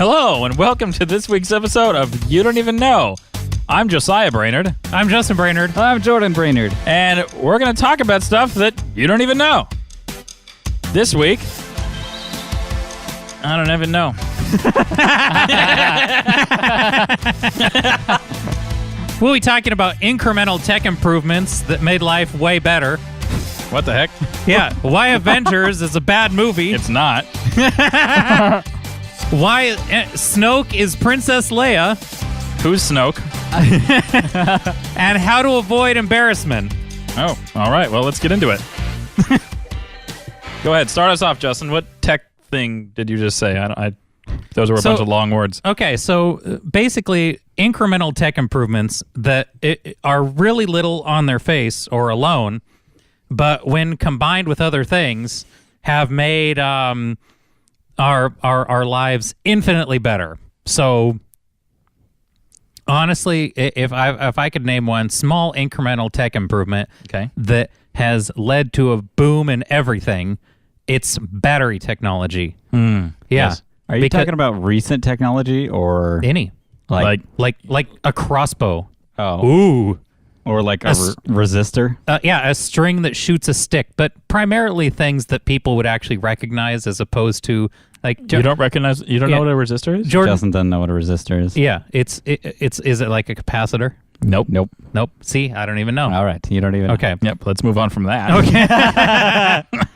Hello, and welcome to this week's episode of You Don't Even Know. I'm Josiah Brainerd. I'm Justin Brainerd. I'm Jordan Brainerd. And we're going to talk about stuff that you don't even know. This week, I don't even know. We'll be talking about incremental tech improvements that made life way better. What the heck? Yeah, why Avengers is a bad movie. It's not. Why Snoke is Princess Leia. Who's Snoke? And how to avoid embarrassment. Oh, all right. Well, let's get into it. Go ahead. Start us off, Justin. What tech thing did you just say? Those were a bunch of long words. Okay, so basically incremental tech improvements that are really little on their face or alone, but when combined with other things, have made our lives infinitely better. So honestly, if I could name one small incremental tech improvement that has led to a boom in everything, it's battery technology. Yeah. Yes. Are you talking about recent technology or any like a crossbow? oh, Ooh. or like a resistor? Yeah, a string that shoots a stick, but primarily things that people would actually recognize as opposed to like You don't know what a resistor is? Jordan. Justin doesn't know what a resistor is. Yeah, is it like a capacitor? Nope. Nope. See, I don't even know. All right, you don't even know. Okay. Yep. Let's move on from that. Okay.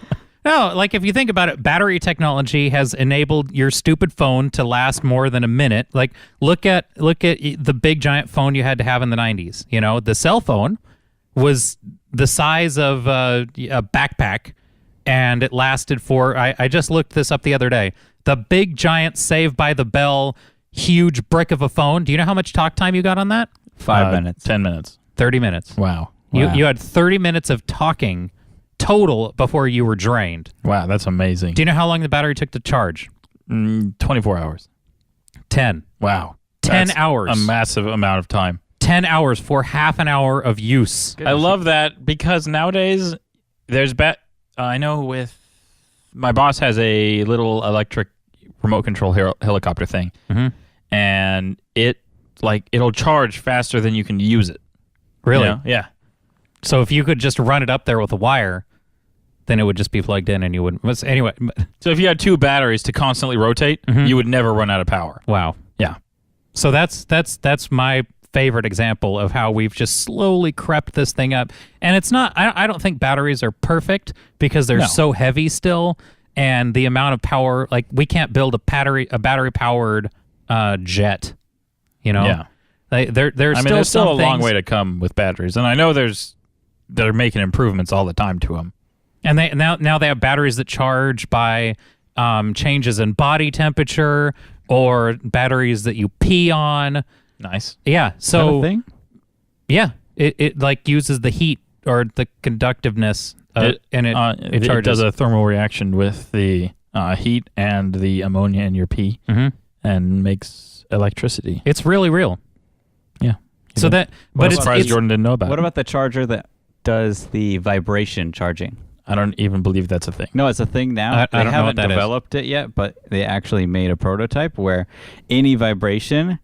No, like if you think about it, battery technology has enabled your stupid phone to last more than a minute. Like look at the big giant phone you had to have in the 90s. You know, the cell phone was the size of a backpack, and it lasted for, I just looked this up the other day. The big giant Saved by the Bell huge brick of a phone. Do you know how much talk time you got on that? 5 minutes. 10 minutes. 30 minutes. Wow. You had 30 minutes of talking total before you were drained. Wow, that's amazing. Do you know how long the battery took to charge? 24 hours. 10. Wow. 10 That's hours. A massive amount of time. 10 hours for half an hour of use. I love that because nowadays there's I know with my boss has a little electric remote control helicopter thing, and it'll charge faster than you can use it. Really? You know? Yeah. So if you could just run it up there with a wire, then it would just be plugged in and you wouldn't. But anyway. So if you had two batteries to constantly rotate, you would never run out of power. Wow. Yeah. So that's my favorite example of how we've just slowly crept this thing up. And it's not, I don't think batteries are perfect because they're so heavy still. And the amount of power, like we can't build a battery powered jet, you know? Yeah. There's still a long way to come with batteries. And I know they're making improvements all the time to them. And now they have batteries that charge by changes in body temperature or batteries that you pee on. Nice. Yeah. So Is that a thing? Yeah, it like uses the heat or the conductiveness and it charges. It does a thermal reaction with the heat and the ammonia in your pee and makes electricity. It's really real. Yeah. So that, but I'm surprised Jordan didn't know about What it. about the charger that does the vibration charging? I don't even believe that's a thing. No, it's a thing now. I don't know They what haven't that is. developed it yet, but they actually made a prototype where any vibration.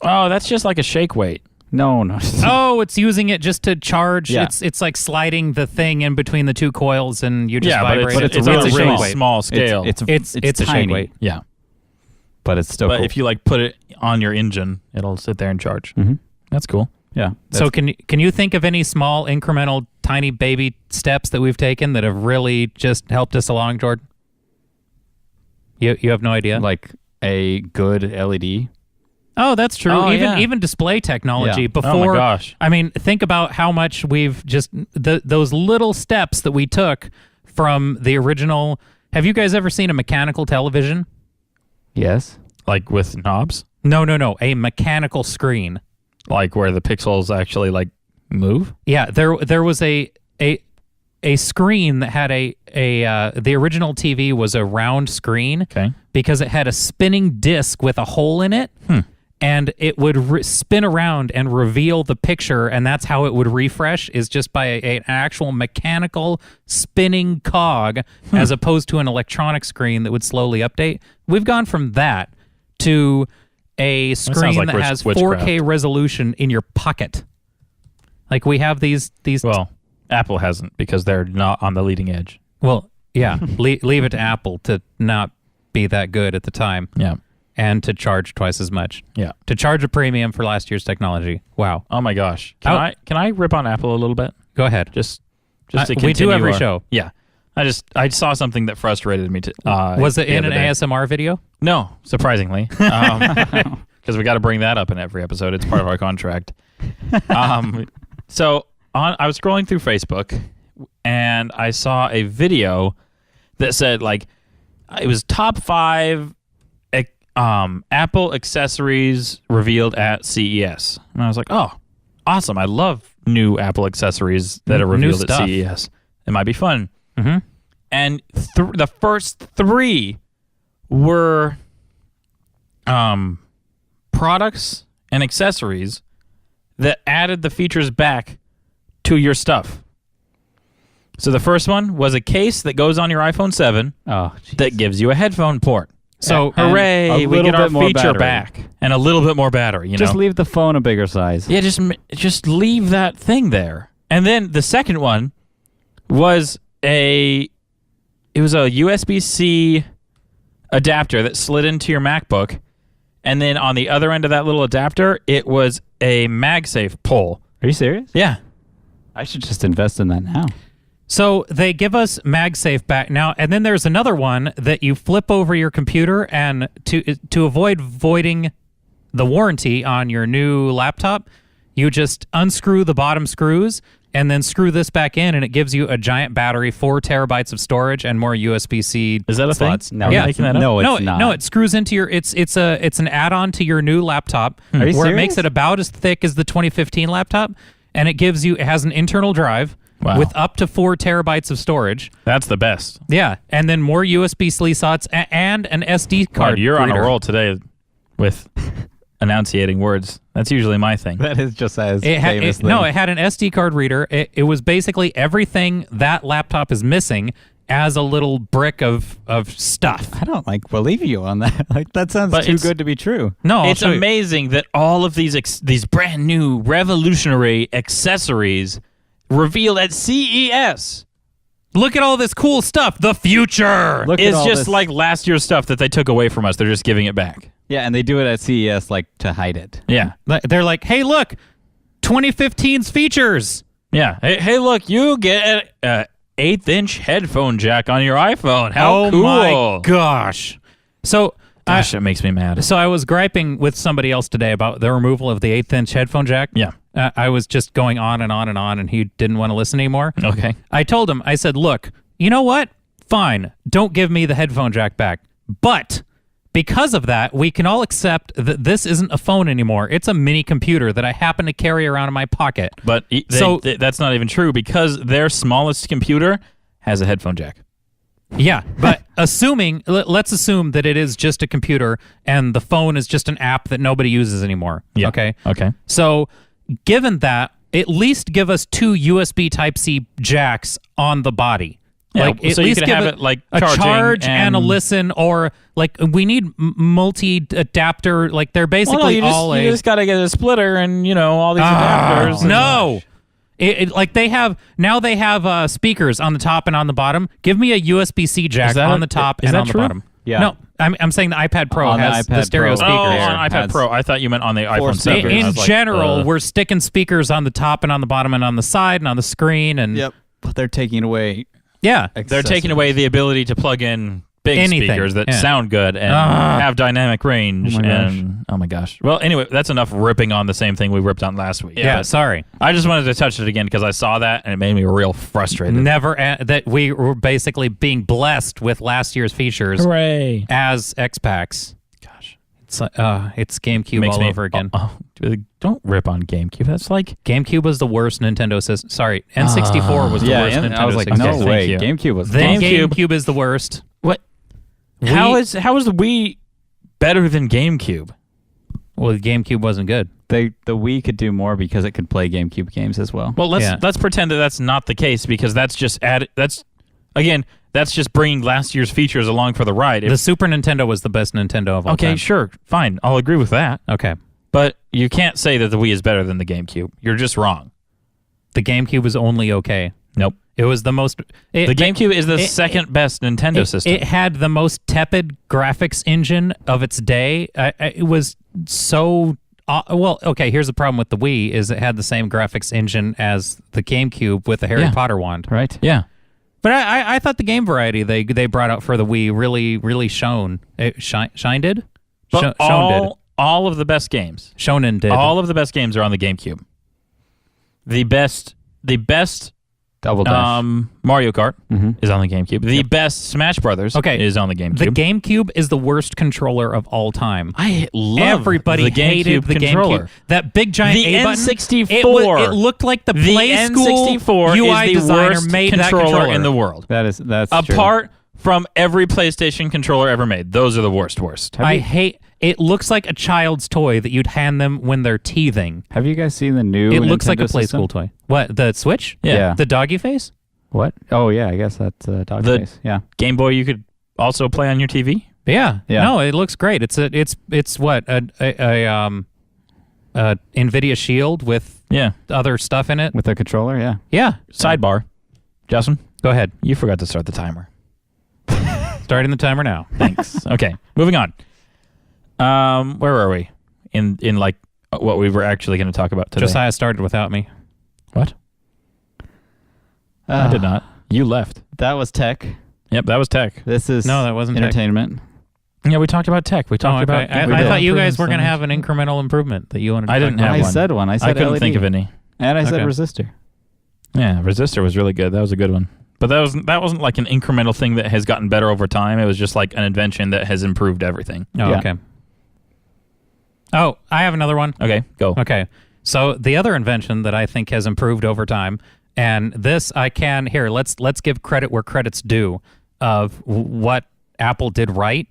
Oh, that's just like a shake weight. No. Oh, it's using it just to charge. Yeah. It's like sliding the thing in between the two coils and you just vibrate but it. it's on a really really small. small scale. It's a tiny, shake weight. yeah. but it's still But cool. if you like put it on your engine, it'll sit there and charge. That's cool. Yeah. So can you think of any small incremental tiny baby steps that we've taken that have really just helped us along, Jordan? You have no idea? like a good LED. Oh, that's true. Oh, even display technology Yeah. before. Oh my gosh. I mean, think about how much we've just those little steps that we took from the original. Have you guys ever seen a mechanical television? Yes. Like with knobs? No. A mechanical screen. Like where the pixels actually like move? Yeah, there was a screen that had the original TV was a round screen. Okay. Because it had a spinning disc with a hole in it. And it would spin around and reveal the picture, and that's how it would refresh, is just by an actual mechanical spinning cog as opposed to an electronic screen that would slowly update. We've gone from that to a screen like that has witchcraft. 4K resolution in your pocket. Like we have these. Well, Apple hasn't because they're not on the leading edge. Well, yeah. Leave it to Apple to not be that good at the time. Yeah. And to charge twice as much. Yeah. To charge a premium for last year's technology. Wow. Oh my gosh. Can I rip on Apple a little bit? Go ahead. Just to continue. We do every our- show. Yeah. I saw something that frustrated me. Was it the in an other day. ASMR video? No, surprisingly. Because we got to bring that up in every episode. It's part of our contract. So I was scrolling through Facebook, and I saw a video that said, like, it was top 5 Apple accessories revealed at CES. And I was like, oh, awesome. I love new Apple accessories that are New revealed at stuff. CES. It might be fun. Mm-hmm. And the first 3 were products and accessories that added the features back to your stuff. So the first one was a case that goes on your iPhone 7 that gives you a headphone port. So, Hooray, a we little get our bit more feature battery. back. And a little bit more battery, you Just know? leave the phone a bigger size. Yeah, just leave that thing there. And then the second one was a USB-C adapter that slid into your MacBook, and then on the other end of that little adapter, it was a MagSafe pull. Are you serious? Yeah. I should just invest in that now. So they give us MagSafe back now, and then there's another one that you flip over your computer, and to avoid voiding the warranty on your new laptop, you just unscrew the bottom screws and then screw this back in, and it gives you a giant battery, 4 terabytes of storage, and more USB-C. Is that a thing? slots. No, yeah, making that up? no, it's no, not. no, it screws into your. It's an add-on to your new laptop, Are you where it serious? makes it about as thick as the 2015 laptop, and it has an internal drive. Wow. With up to 4 terabytes of storage. That's the best. Yeah, and then more USB-C slots and an SD card. God, you're on reader. a roll today with enunciating words. That's usually my thing. That is just as It famous thing. had an SD card reader. It was basically everything that laptop is missing as a little brick of stuff. I don't believe you on that. Like that sounds But too it's- good to be true. No, I'll It's show you. amazing that all of these brand new revolutionary accessories revealed at CES Look at all this cool stuff. The future. Look at is all just this- like last year's stuff that they took away from us. They're just giving it back. Yeah, and they do it at CES like to hide it. Yeah. They're like, hey, look, 2015's features. Yeah. Hey, look, you get an 1/8-inch headphone jack on your iPhone. How cool. my gosh. So Gosh, that makes me mad. So I was griping with somebody else today about the removal of the 1/8-inch headphone jack. Yeah. I was just going on and on and on, and he didn't want to listen anymore. Okay. I told him, I said, look, you know what? Fine. Don't give me the headphone jack back. But because of that, we can all accept that this isn't a phone anymore. It's a mini computer that I happen to carry around in my pocket. But that's not even true because their smallest computer has a headphone jack. Yeah, but let's assume that it is just a computer and the phone is just an app that nobody uses anymore. Yeah. Okay. Okay. So, given that, at least give us 2 USB Type-C jacks on the body. Yeah, Like, at so you least could give have it it, like, a charging charge and a and- listen, or like we need multi-adapter. Like they're basically all you just got to get a splitter and, all these adapters. and- no. Like they have speakers on the top and on the bottom. Give me a USB-C jack that on a- the top is and that on the true? bottom. Yeah. No, I'm saying the iPad Pro On the has the iPad stereo Pro. Oh, speakers. on iPad has Pro. I thought you meant on the iPhone 7. speakers. I In was like, general, we're sticking speakers on the top and on the bottom and on the side and on the screen and But they're taking away. yeah. they're taking away the ability to plug in big Anything, speakers that yeah. sound good and have dynamic range. Oh my gosh. and oh my gosh. Well, anyway, that's enough ripping on the same thing we ripped on last week. Yeah, But sorry. I just wanted to touch it again because I saw that and it made me real frustrated. That we were basically being blessed with last year's features Hooray. as X-Packs. Gosh. It's GameCube all over again. Don't rip on GameCube. That's like GameCube was the worst Nintendo system. Sorry, N64 was the Yeah, worst and Nintendo I was like, system. no Okay, way. thank you. GameCube was Then GameCube- GameCube is the worst. what? How is the Wii better than GameCube? Well, the GameCube wasn't good. the Wii could do more because it could play GameCube games as well. Well, Yeah. let's pretend that that's not the case because that's just added. That's again, That's just bringing last year's features along for the ride. The Super Nintendo was the best Nintendo of all time. Okay, sure, fine. I'll agree with that. Okay. But you can't say that the Wii is better than the GameCube. You're just wrong. The GameCube was only okay. Nope. It was the most... The GameCube is the second best Nintendo system. It had the most tepid graphics engine of its day. It was so... well, okay, here's the problem with the Wii, is it had the same graphics engine as the GameCube with the Harry Potter wand. Right. Yeah. But I thought the game variety they brought out for the Wii really shone. Shine did? But all of the best games. Shonen did. All of the best games are on the GameCube. The best Double Dash. Mario Kart is on the GameCube. The best Smash Brothers is on the GameCube. The GameCube is the worst controller of all time. I love Everybody the hated GameCube the controller. GameCube. That big giant The A button. N64. It looked like the Play the School N64 UI is the designer worst made controller that controller in the world. That's Apart from every PlayStation controller ever made. Those are the worst. I hate... It looks like a child's toy that you'd hand them when they're teething. Have you guys seen the new It looks Nintendo like a Play system? School toy. What, the Switch? Yeah. The doggy face? What? Oh, yeah, I guess that's dog The- face. Yeah. Game Boy you could also play on your TV? Yeah. Yeah. No, it looks great. It's what? A NVIDIA Shield with Yeah. other stuff in it? With a controller, yeah. Yeah. Sidebar. Justin, Go ahead. you forgot to start the timer. Starting the timer now. Thanks. Okay, moving on. Where were we? In like what we were actually going to talk about today. Josiah started without me. What? I did not. You left. That was tech. Yep, that was tech. This is No, that wasn't tech. entertainment. Yeah, we talked about tech. We talked about. I did. thought you guys were Improvements going to on have an incremental improvement that you wanted to I talk didn't about. have I one. said one. I I said couldn't LED. think of any. And I said Okay. resistor. Yeah, resistor was really good. That was a good one. But that wasn't like an incremental thing that has gotten better over time. It was just like an invention that has improved everything. Oh, Yeah. okay. Oh, I have another one. Okay, go. Okay. So the other invention that I think has improved over time, and this I can here, let's give credit where credit's due of what Apple did right,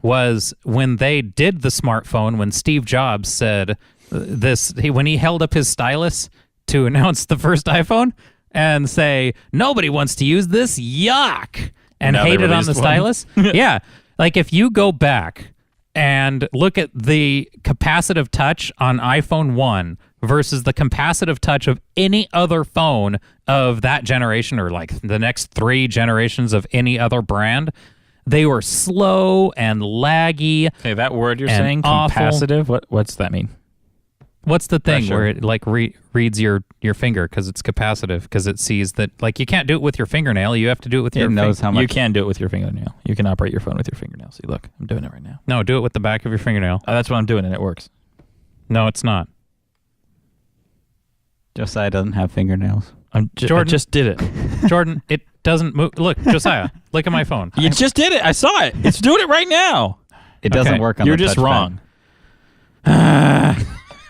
was when they did the smartphone, when Steve Jobs said when he held up his stylus to announce the first iPhone and say, nobody wants to use this, yuck, and Now they hated on the released one. stylus. Yeah. Like if you go back and look at the capacitive touch on iPhone 1 versus the capacitive touch of any other phone of that generation or like the next 3 generations of any other brand, they were slow and laggy. Okay, that word you're And saying, awful. capacitive. What's that mean? What's the thing Pressure. where it like reads your finger because it's capacitive, because it sees that like you can't do it with your fingernail, you have to do it with It your knows how much. You can do it with your fingernail. You can operate your phone with your fingernail. See, look, I'm doing it right now. No, do it with the back of your fingernail. That's what I'm doing, and it works. No, it's not. Josiah doesn't have fingernails. I Jordan. just did it. Jordan, it doesn't move. Look, Josiah, look at my phone. You just did it. I saw it. It's doing it right now. It doesn't Okay. work on You're the just touchpad. wrong.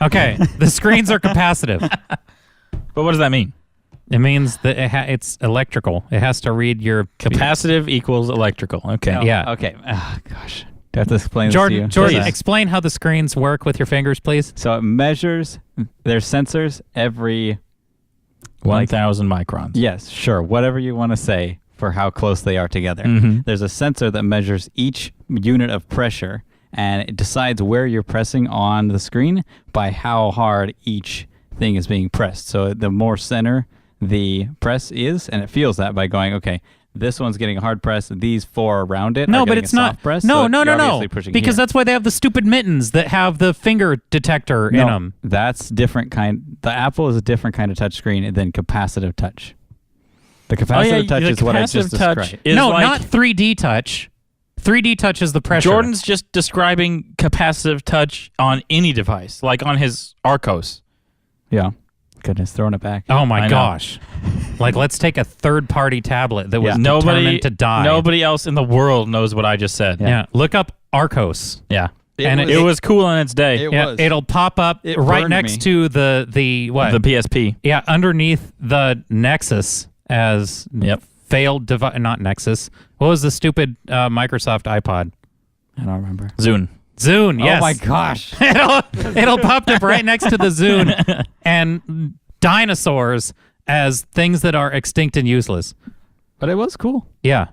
Okay, the screens are capacitive. But what does that mean? It means that it's electrical. It has to read your Capacitive equals electrical. Okay. No. Yeah. Okay. Gosh. Do I have to explain Jordan, this to you? Jordan, Please. explain how the screens work with your fingers, please. So it measures, there's sensors every, 1,000 microns. yes, sure, whatever you want to say for how close they are together. Mhm. There's a sensor that measures each unit of pressure, and it decides where you're pressing on the screen by how hard each thing is being pressed. So the more center the press is, and it feels that by going, okay, this one's getting a hard press, these 4 around it No, are but getting it's a not. soft press. No, so no, you're no, no. obviously pushing Because here. that's why they have the stupid mittens that have the finger detector in them. That's different kind. The Apple is a different kind of touch screen than capacitive touch. The capacitive touch the is what I just capacitive touch described. is No, like- not 3D touch. 3D touch is the pressure. Jordan's just describing capacitive touch on any device, like on his Arcos. Yeah. Goodness, throwing it back. Oh I my know. gosh! Like, let's take a third-party tablet that was Yeah. determined to die. Nobody else in the world knows what I just said. Yeah. Look up Arcos. Yeah. And It was cool in its day. It Yeah, was. it'll pop up It right burned next me. to the what? The PSP. Yeah, underneath the Nexus as Yep. failed device. Not Nexus. What was the stupid Microsoft iPod? I don't remember. Zune. Zune. Yes. Oh my gosh. it'll pop up right next to the Zune and dinosaurs as things that are extinct and useless. But it was cool. Yeah.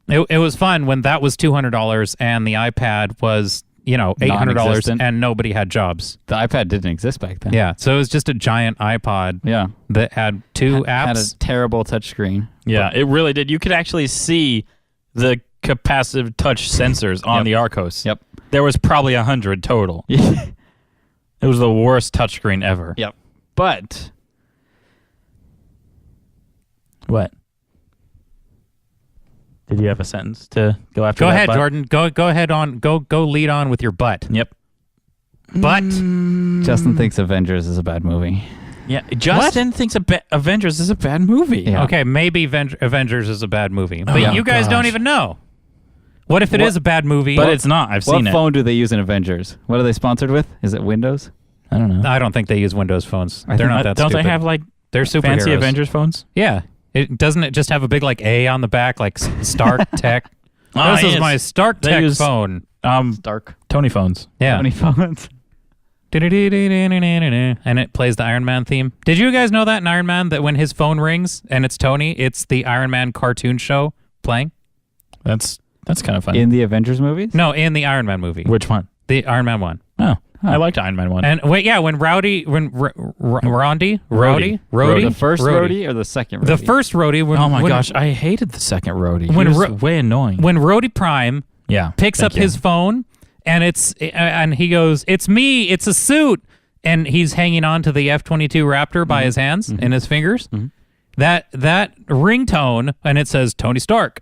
It was fun when that was $200 and the iPad was, $800 Non-existent. and nobody had jobs. The iPad didn't exist back then. Yeah, so it was just a giant iPod Yeah. that had two Had a apps. terrible touchscreen. Yeah, it really did. You could actually see the capacitive touch sensors on Yep. the Arcos. Yep. There was probably 100 total. It was the worst touchscreen ever. Yep. But What? Did you have a sentence to go after? Go that ahead, butt? Jordan. Go ahead on. Go lead on with your butt. Yep. But Justin thinks Avengers is a bad movie. Yeah, Justin thinks Avengers is a bad movie. Yeah. okay, maybe Avengers is a bad movie, but Oh, you guys don't gosh. even know. What if it is a bad movie? But it's not. I've What seen it. phone do they use in Avengers? What are they sponsored with? Is it Windows? I don't know. I don't think they use Windows phones. They're not that Don't stupid. they have like They're superheroes. fancy Avengers phones? Yeah. Doesn't it just have a big like A on the back, like Stark Tech? This is yes. my Stark They Tech use- phone. Stark. Tony phones. Yeah. How many phones? And it plays the Iron Man theme. Did you guys know that in Iron Man that when his phone rings and it's Tony, it's the Iron Man cartoon show playing? That's kind of funny. In the Avengers movies? No, in the Iron Man movie. Which one? The Iron Man one. Oh, I liked Iron Man 1. And wait, yeah, when Rowdy, Rowdy, The first Rhodey. roadie or the second roadie? The first Rhodey. When, Oh my when, gosh, I hated the second roadie. When He was Ro- way annoying. When Rhodey Prime Yeah. picks thank up you. his phone and he goes, "It's me, it's a suit," and he's hanging on to the F-22 Raptor by his hands and his fingers. That ringtone, and it says Tony Stark.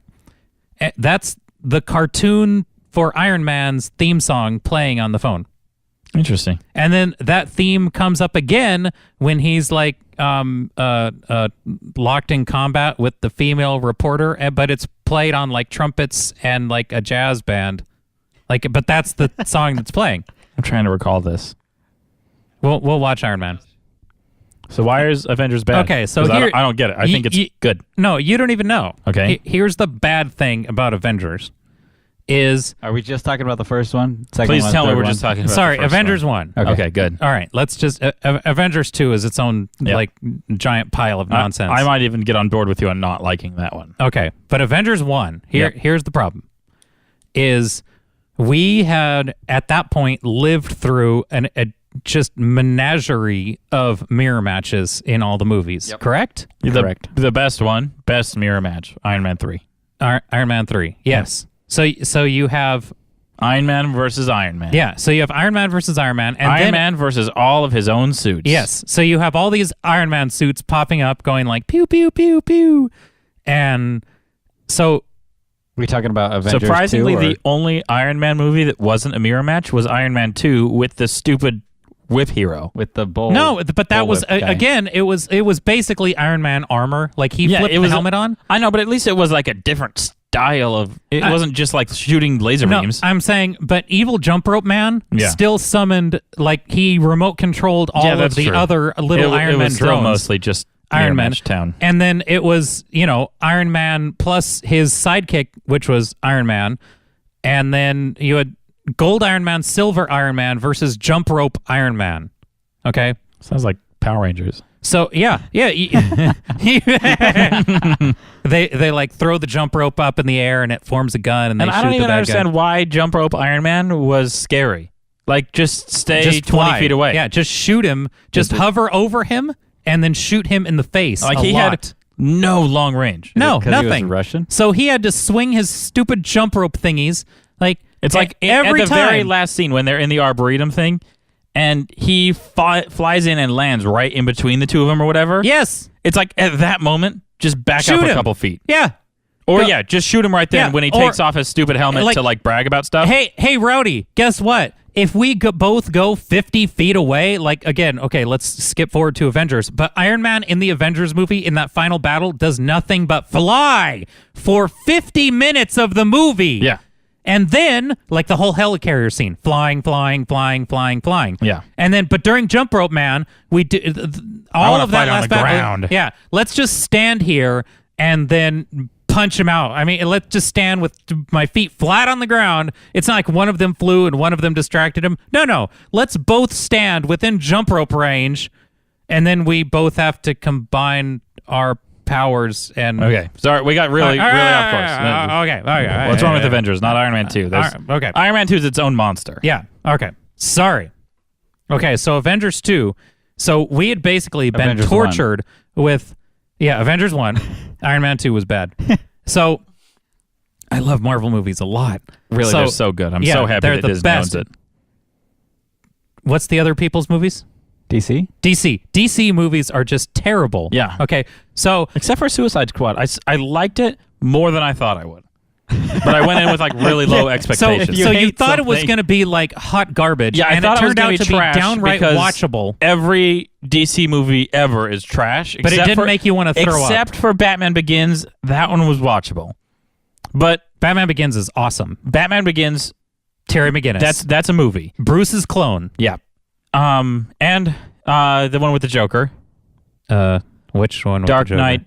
That's the cartoon for Iron Man's theme song playing on the phone. Interesting. And then that theme comes up again when he's like locked in combat with the female reporter, but it's played on like trumpets and like a jazz band. But that's the song that's playing. I'm trying to recall this. We'll watch Iron Man. So why is Avengers bad? Okay, so 'Cause here- I don't get it. I think it's good. No, you don't even know. Okay. Here's the bad thing about Avengers is Are we just talking about the first one? Second Please one, tell me third we're one? just talking about sorry, the first Avengers one. 1. Okay, good. All right, let's just Avengers 2 is its own like giant pile of nonsense. I might even get on board with you on not liking that one. Okay, but Avengers 1, here's the problem, is we had, at that point, lived through a just menagerie of mirror matches in all the movies, correct? Correct. The best one, best mirror match, Iron Man 3. Iron Man 3, yes. So you have... Iron Man versus Iron Man. Yeah, so you have Iron Man versus Iron Man. And Iron then, Man versus all of his own suits. yes, so you have all these Iron Man suits popping up going like pew, pew, pew, pew. And so... We talking about Avengers Surprisingly, 2, or- the only Iron Man movie that wasn't a mirror match was Iron Man 2 with the stupid whip hero. with the bull. No, but that was bullwhip guy. again. It was basically Iron Man armor. Like he flipped it the was helmet on. I know, but at least it was like a different style of... It wasn't just like shooting laser No, beams. I'm saying, but Evil Jump Rope Man Yeah. still summoned. Like he remote controlled all of that's the true. other little Iron it Man was still drones. mostly just Iron mirror Man match town. And then it was Iron Man plus his sidekick, which was Iron Man, and then you had Gold Iron Man, Silver Iron Man versus Jump Rope Iron Man. Okay. Sounds like Power Rangers. So yeah. They like throw the jump rope up in the air and it forms a gun and they And shoot I don't the even bad understand guy. why Jump Rope Iron Man was scary. Like, just stay Just 20 fly. feet away. Yeah, just shoot him. Just hover over him and then shoot him in the face. Like, a he lot. had no long range. no 'Cause he was nothing. Russian? So he had to swing his stupid jump rope thingies. Like It's like every at the time. very last scene when they're in the Arboretum thing, and he flies in and lands right in between the two of them or whatever. Yes. It's like at that moment, just back Shoot up a him. couple feet. Yeah. Or The- just shoot him right then Yeah, when he or- takes off his stupid helmet like- to like brag about stuff. Hey, Rowdy, guess what? If we both go 50 feet away, like, again, okay, let's skip forward to Avengers, but Iron Man in the Avengers movie, in that final battle, does nothing but fly for 50 minutes of the movie. Yeah. And then, like the whole helicarrier scene, flying. Yeah. And then, but during Jump Rope Man, we do all wanna of that fight on last the battle. ground. Yeah, let's just stand here and then punch him out. I mean, let's just stand with my feet flat on the ground. It's not like one of them flew and one of them distracted him. No. Let's both stand within jump rope range, and then we both have to combine our powers and Okay, sorry, we got really off course. Okay. What's wrong with Avengers? Not Iron Man 2. Okay. Iron Man 2 is its own monster. Yeah. Okay. Sorry. Okay. So Avengers 2. So we had basically been Avengers tortured with, Avengers 1. Iron Man 2 was bad. So I love Marvel movies a lot. Really, they're so good. I'm so happy they're that the Disney best. owns it. What's the other people's movies? DC? DC movies are just terrible. Yeah. Okay. So Except for Suicide Squad. I liked it more than I thought I would. But I went in with like really low expectations. So you thought it was going to be like hot garbage, Yeah, I and thought it turned out was to be trash downright because watchable. Every DC movie ever is trash. But it didn't make you want to throw up. Except for Batman Begins, that one was watchable. But Batman Begins is awesome. Batman Begins, Terry McGinnis. that's a movie. Bruce's clone. Yeah. And the one with the Joker, Which one? with Dark the Joker? Knight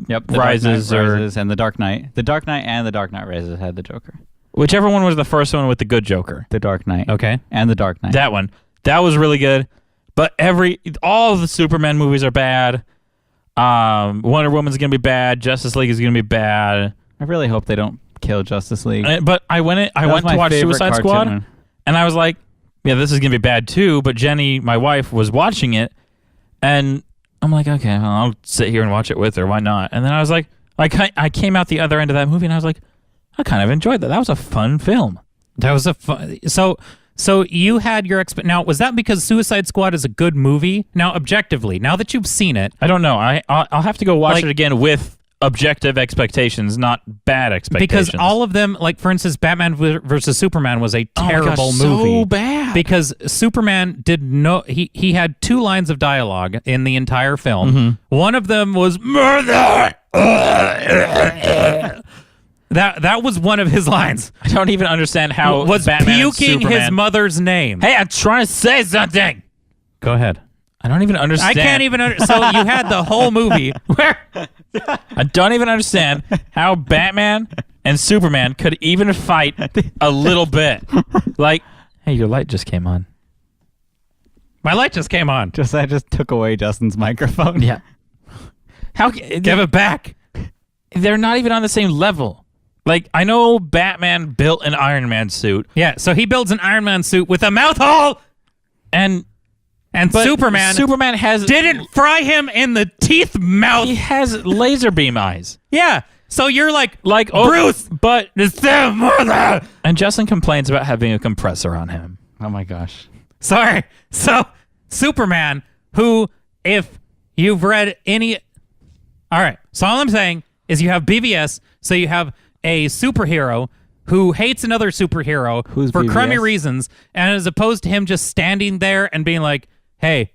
Yep. Rises, and the Dark Knight. The Dark Knight and the Dark Knight Rises had the Joker. whichever one was the first one with the good Joker. The Dark Knight. Okay. And the Dark Knight. That one. That was really good. But all of the Superman movies are bad. Wonder Woman's going to be bad. Justice League is going to be bad. I really hope they don't kill Justice League. But I went to watch Suicide Squad, and I was like, yeah, this is going to be bad too. But Jenny, my wife, was watching it, and I'm like, okay, well, I'll sit here and watch it with her. Why not? And then I was like, I came out the other end of that movie, and I was like, I kind of enjoyed that. That was a fun film. That was a fun. So you had your now was that because Suicide Squad is a good movie? Now objectively, now that you've seen it, I don't know. I'll have to go watch it again with objective expectations, not bad expectations. because all of them, like for instance, Batman versus Superman was a terrible movie. So bad. Because Superman he had 2 lines of dialogue in the entire film. Mm-hmm. One of them was murder. That was one of his lines. I don't even understand how Was Batman and puking Superman... his mother's name. Hey, I'm trying to say something. Go ahead. I don't even understand. I can't even so you had the whole movie where I don't even understand how Batman and Superman could even fight a little bit. Like, hey, your light just came on. my light just came on. I just took away Justin's microphone. Yeah. How Give it back. They're not even on the same level. Like, I know Batman built an Iron Man suit, Yeah, so he builds an Iron Man suit with a mouth hole, and but Superman has didn't fry him in the teeth mouth. he has laser beam eyes. Yeah, so you're like Bruce, but it's their mother. and Justin complains about having a compressor on him. Oh my gosh. Sorry. So Superman, who, if you've read any, all right. So all I'm saying is you have BVS. So you have a superhero who hates another superhero Who's for BVS? crummy reasons, and as opposed to him just standing there and being like, "Hey,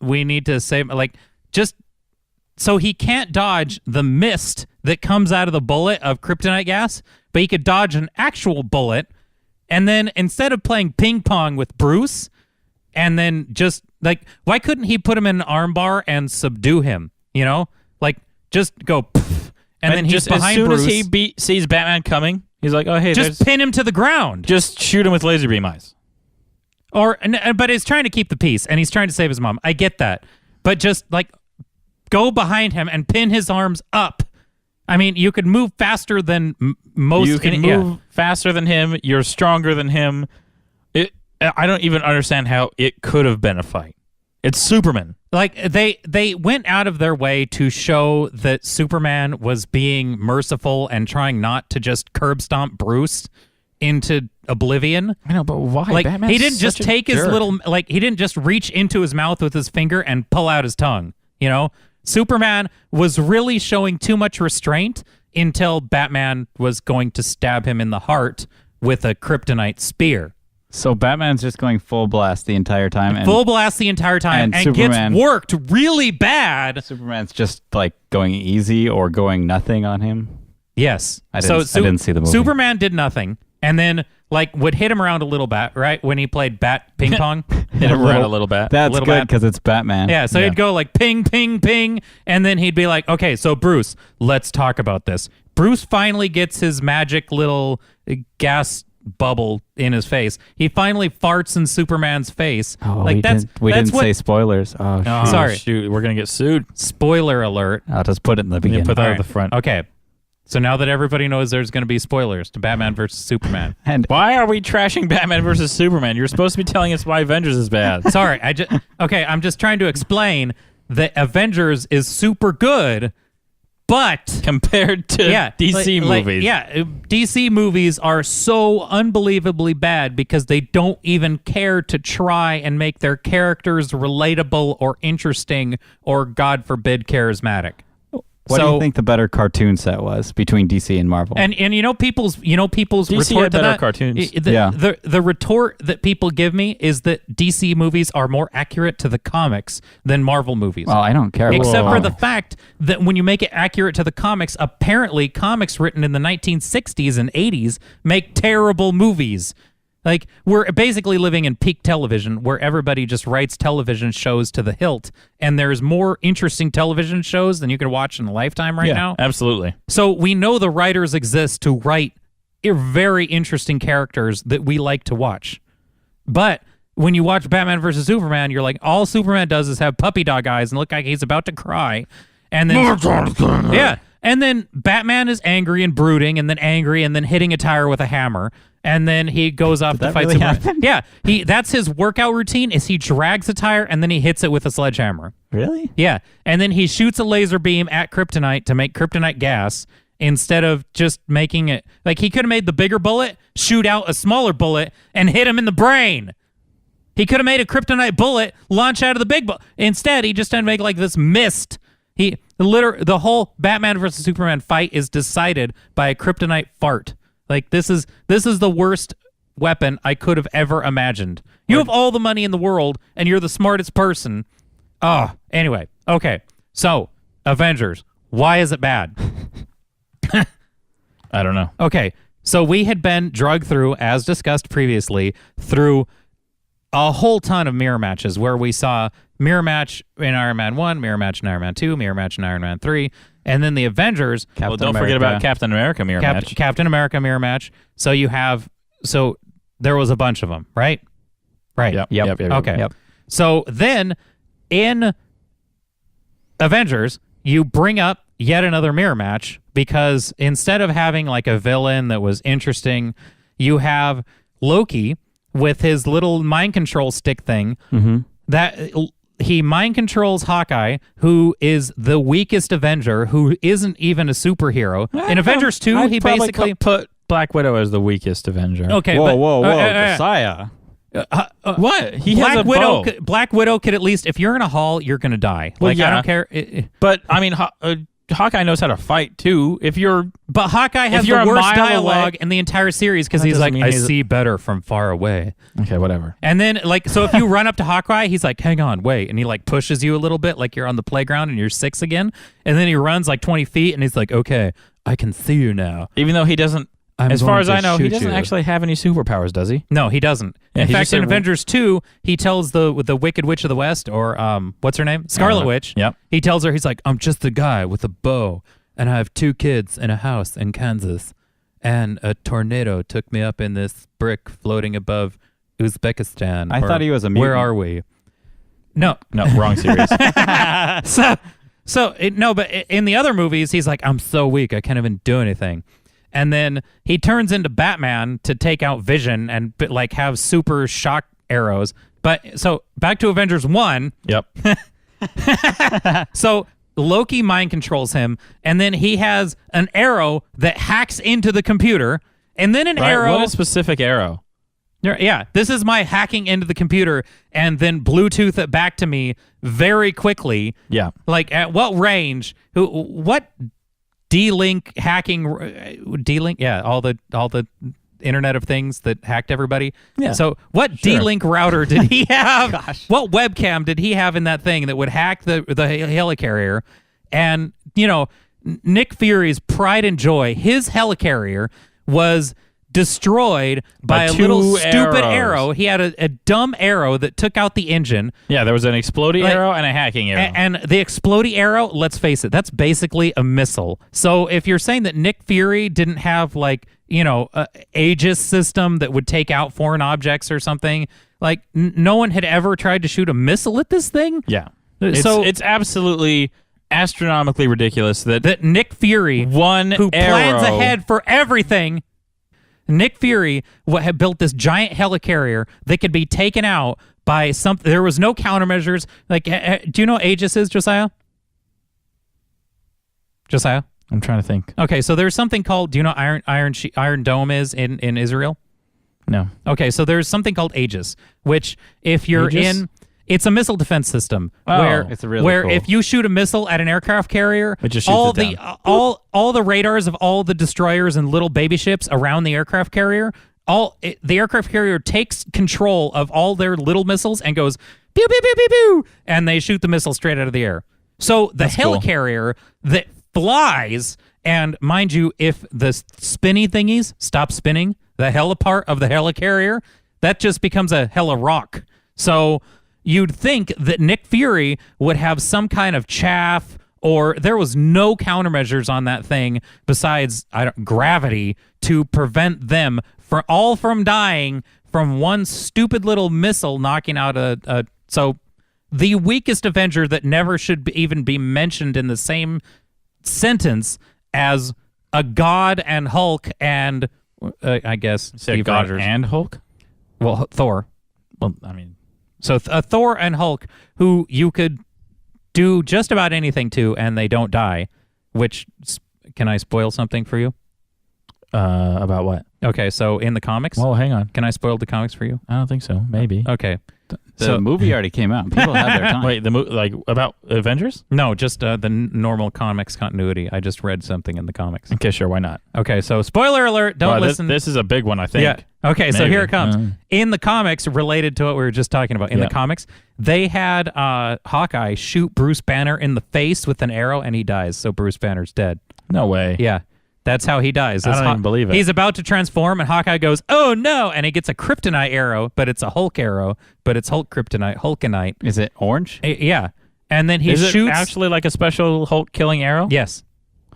we need to save," just so he can't dodge the mist that comes out of the bullet of kryptonite gas, but he could dodge an actual bullet. And then instead of playing ping pong with Bruce, and then just why couldn't he put him in an armbar and subdue him? Just go, pff, and then he's just behind as soon Bruce. as he sees Batman coming, he's like, "Oh, hey, just pin him to the ground. just shoot him with laser beam eyes." But he's trying to keep the peace, and he's trying to save his mom. I get that, but just go behind him and pin his arms up. I mean, you could move faster than most. You can move faster than him. You're stronger than him. I don't even understand how it could have been a fight. It's Superman. They went out of their way to show that Superman was being merciful and trying not to just curb stomp Bruce into oblivion. I know, but why? Batman's he didn't just such a take his jerk. little he didn't just reach into his mouth with his finger and pull out his tongue. Superman was really showing too much restraint until Batman was going to stab him in the heart with a kryptonite spear. So Batman's just going full blast the entire time. Full blast the entire time and Superman, gets worked really bad. Superman's just going easy or going nothing on him. Yes. I didn't see the movie. Superman did nothing and then would hit him around a little bit, right? When he played bat ping pong. Hit him around a little bit. That's little good bit. because it's Batman. Yeah, so he'd go ping, ping, ping, and then he'd be like, okay, so Bruce, let's talk about this. Bruce finally gets his magic little gas bubble in his face. He finally farts in Superman's face. Oh, like we didn't what, say spoilers. Oh, shoot. Sorry. Shoot, we're going to get sued. Spoiler alert. I'll just put it in the beginning. Put that All at the right. front. Okay. So now that everybody knows there's going to be spoilers to Batman versus Superman. And Why are we trashing Batman versus Superman? You're supposed to be telling us why Avengers is bad. Sorry, I'm just trying to explain that Avengers is super good, but Compared to DC movies. DC movies are so unbelievably bad because they don't even care to try and make their characters relatable or interesting or, God forbid, charismatic. what do you think the better cartoon set was between DC and Marvel? And people's DC retort had to better that, cartoons. The retort that people give me is that DC movies are more accurate to the comics than Marvel movies. well, I don't care. Except for Whoa. the fact that when you make it accurate to the comics, apparently comics written in the 1960s and 80s make terrible movies. Like, we're basically living in peak television where everybody just writes television shows to the hilt, and there's more interesting television shows than you can watch in a lifetime right now. Absolutely. So we know the writers exist to write very interesting characters that we like to watch. But when you watch Batman versus Superman, you're like, all Superman does is have puppy dog eyes and look like he's about to cry. And then yeah. And then Batman is angry and brooding and then angry and then hitting a tire with a hammer. And then he goes off to that fight really Superman. happen? Yeah. That's his workout routine is he drags a tire and then he hits it with a sledgehammer. Really? Yeah, and then he shoots a laser beam at kryptonite to make kryptonite gas instead of just making it... Like, he could have made the bigger bullet, shoot out a smaller bullet, and hit him in the brain. He could have made a kryptonite bullet, launch out of the big bullet. Instead, he just had to make, like, this mist. The whole Batman versus Superman fight is decided by a kryptonite fart. Like, this is the worst weapon I could have ever imagined. You have all the money in the world, and you're the smartest person. Oh, anyway. Okay. So, Avengers. Why is it bad? I don't know. Okay. So, we had been drugged through, as discussed previously, through a whole ton of mirror matches where we saw mirror match in Iron Man 1, mirror match in Iron Man 2, mirror match in Iron Man 3, and then the Avengers. Well, don't forget about Captain America mirror match. Captain America mirror match. So, there was a bunch of them, right? Right. Yep. Okay. Yep. So then in Avengers, you bring up yet another mirror match because instead of having like a villain that was interesting, you have Loki with his little mind control stick thing that he mind controls Hawkeye, who is the weakest Avenger, who isn't even a superhero. In Avengers 2, I'd he probably basically put Black Widow as the weakest Avenger. Okay, Whoa, but, Messiah. What? He has a bow. Black Widow could at least, if you're in a hall, you're going to die. Well, I yeah. don't care. But I mean, Hawkeye knows how to fight too. But Hawkeye has the you're a worst mile dialogue away- in the entire series because That he's doesn't like, mean I he's- see better from far away. Okay, whatever. And then, like, so if you run up to Hawkeye, he's like, hang on, wait. And he, like, pushes you a little bit, like you're on the playground and you're 6 again. And then he runs, like, 20 feet and he's like, okay, I can see you now. Even though he doesn't, I'm as far going as to I know, he shoot doesn't you. actually have any superpowers, does he? No, he doesn't. Yeah, in he's fact, just in a- Avengers 2, he tells the Wicked Witch of the West, or what's her name? Scarlet Witch. Yep. He tells her, he's like, I'm just the guy with a bow, and I have 2 kids and a house in Kansas, and a tornado took me up in this brick floating above Uzbekistan. I thought he was a mutant. Where are we? No. No, wrong series. But in the other movies, he's like, I'm so weak, I can't even do anything. And then he turns into Batman to take out Vision and like have super shock arrows. But so back to Avengers 1. Yep. So Loki mind controls him, and then he has an arrow that hacks into the computer, and then an arrow. What a specific arrow. Yeah, this is my hacking into the computer and then Bluetooth it back to me very quickly. Yeah. Like at what range? What D-Link hacking? D-Link? Yeah, all the Internet of Things that hacked everybody. Yeah. So what D-Link router did he have? What webcam did he have in that thing that would hack the helicarrier? And Nick Fury's pride and joy, his helicarrier was destroyed by a two little stupid arrows. arrow. He had a dumb arrow that took out the engine. Yeah, there was an exploding Like- arrow and a hacking arrow. And the exploding arrow, let's face it, that's basically a missile. So if you're saying that Nick Fury didn't have like, a Aegis system that would take out foreign objects or something, like no one had ever tried to shoot a missile at this thing. yeah. So- It's absolutely astronomically ridiculous that Nick Fury, one who plans arrow- ahead for everything, Nick Fury had built this giant helicarrier that could be taken out by something. There was no countermeasures. Like, do you know what Aegis is, Josiah? Josiah? I'm trying to think. Okay, so there's something called. Do you know what Iron Dome is in Israel? No. Okay, so there's something called Aegis, which if you're Aegis? it's a missile defense system Oh, where it's really where cool. if you shoot a missile at an aircraft carrier, It just shoots all it the down. all the radars of all the destroyers and little baby ships around the aircraft carrier, the aircraft carrier takes control of all their little missiles and goes pew pew pew pew pew, and they shoot the missile straight out of the air. So the cool. helicarrier that flies, and mind you, if the spinny thingies stop spinning, the helipart of the helicarrier, that just becomes a hella rock. So you'd think that Nick Fury would have some kind of chaff, or there was no countermeasures on that thing besides gravity to prevent them from dying from one stupid little missile knocking out a. So the weakest Avenger that never should even be mentioned in the same sentence as a god and Hulk and I guess Say Steve God Rogers. and Hulk? Well, Thor. Well, I mean, So Thor and Hulk, who you could do just about anything to, and they don't die. Which can I spoil something for you? about what? Okay, so in the comics, Well, hang on. can I spoil the comics for you? I don't think so. Maybe. Okay, The movie already came out. People have their time. Wait, like about Avengers? no, just the normal comics continuity. I just read something in the comics. Okay, sure. Why not? Okay, so spoiler alert! Don't Wow, listen. This is a big one, I think. Yeah. Okay, so Maybe. here it comes. In the comics, related to what we were just talking about, in Yeah. the comics, they had Hawkeye shoot Bruce Banner in the face with an arrow, and he dies. So Bruce Banner's dead. No way. Yeah, that's how he dies. I don't even believe it. He's about to transform, and Hawkeye goes, "Oh no!" And he gets a kryptonite arrow, but it's a Hulk arrow, but it's Hulk kryptonite, Hulkanite. Is it orange? Yeah, and then he Is shoots. it actually like a special Hulk killing arrow? Yes.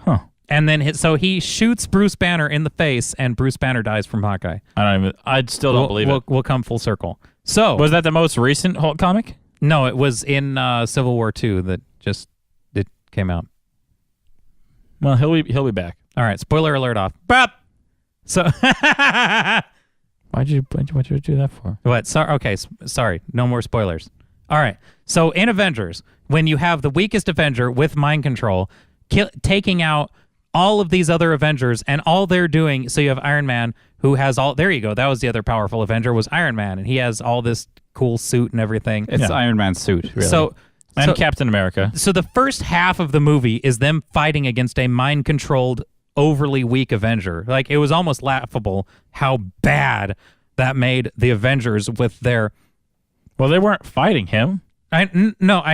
Huh. And then so he shoots Bruce Banner in the face, and Bruce Banner dies from Hawkeye. I still don't believe it. We'll come full circle. So Was that the most recent Hulk comic? no, it was in Civil War II that it came out. Well, he'll be back. All right, spoiler alert off. Bop. So Why'd you do that for? what? Sorry. Okay, sorry. No more spoilers. All right. So in Avengers, when you have the weakest Avenger with mind control, taking out all of these other Avengers, and all they're doing, so you have Iron Man, who has all. There you go. That was the other powerful Avenger, was Iron Man, and he has all this cool suit and everything. It's Yeah. Iron Man's suit. Really. So. And Captain America. So the first half of the movie is them fighting against a mind-controlled, overly weak Avenger. Like, it was almost laughable how bad that made the Avengers with their... Well, they weren't fighting him. I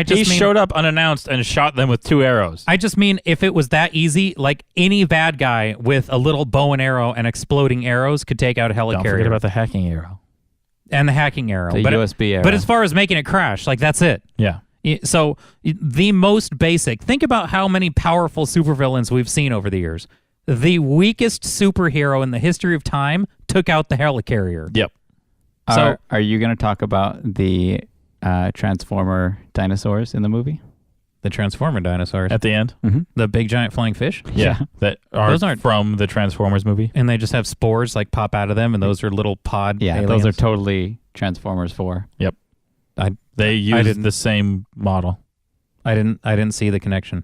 just mean... showed up unannounced and shot them with 2 arrows. I just mean if it was that easy, like any bad guy with a little bow and arrow and exploding arrows could take out a helicarrier. Don't forget about the hacking arrow. And the hacking arrow. The USB arrow. But as far as making it crash, like, that's it. Yeah. So the most basic, think about how many powerful supervillains we've seen over the years. The weakest superhero in the history of time took out the helicarrier. Yep. So are you going to talk about the Transformer dinosaurs in the movie? the Transformer dinosaurs, At the end. the big giant flying fish, Yeah. That are Those aren't- from the Transformers movie. and they just have spores like pop out of them, and those are little pod Yeah, aliens. those are totally Transformers 4. Yep. I They use didn't- the same model. didn't see the connection.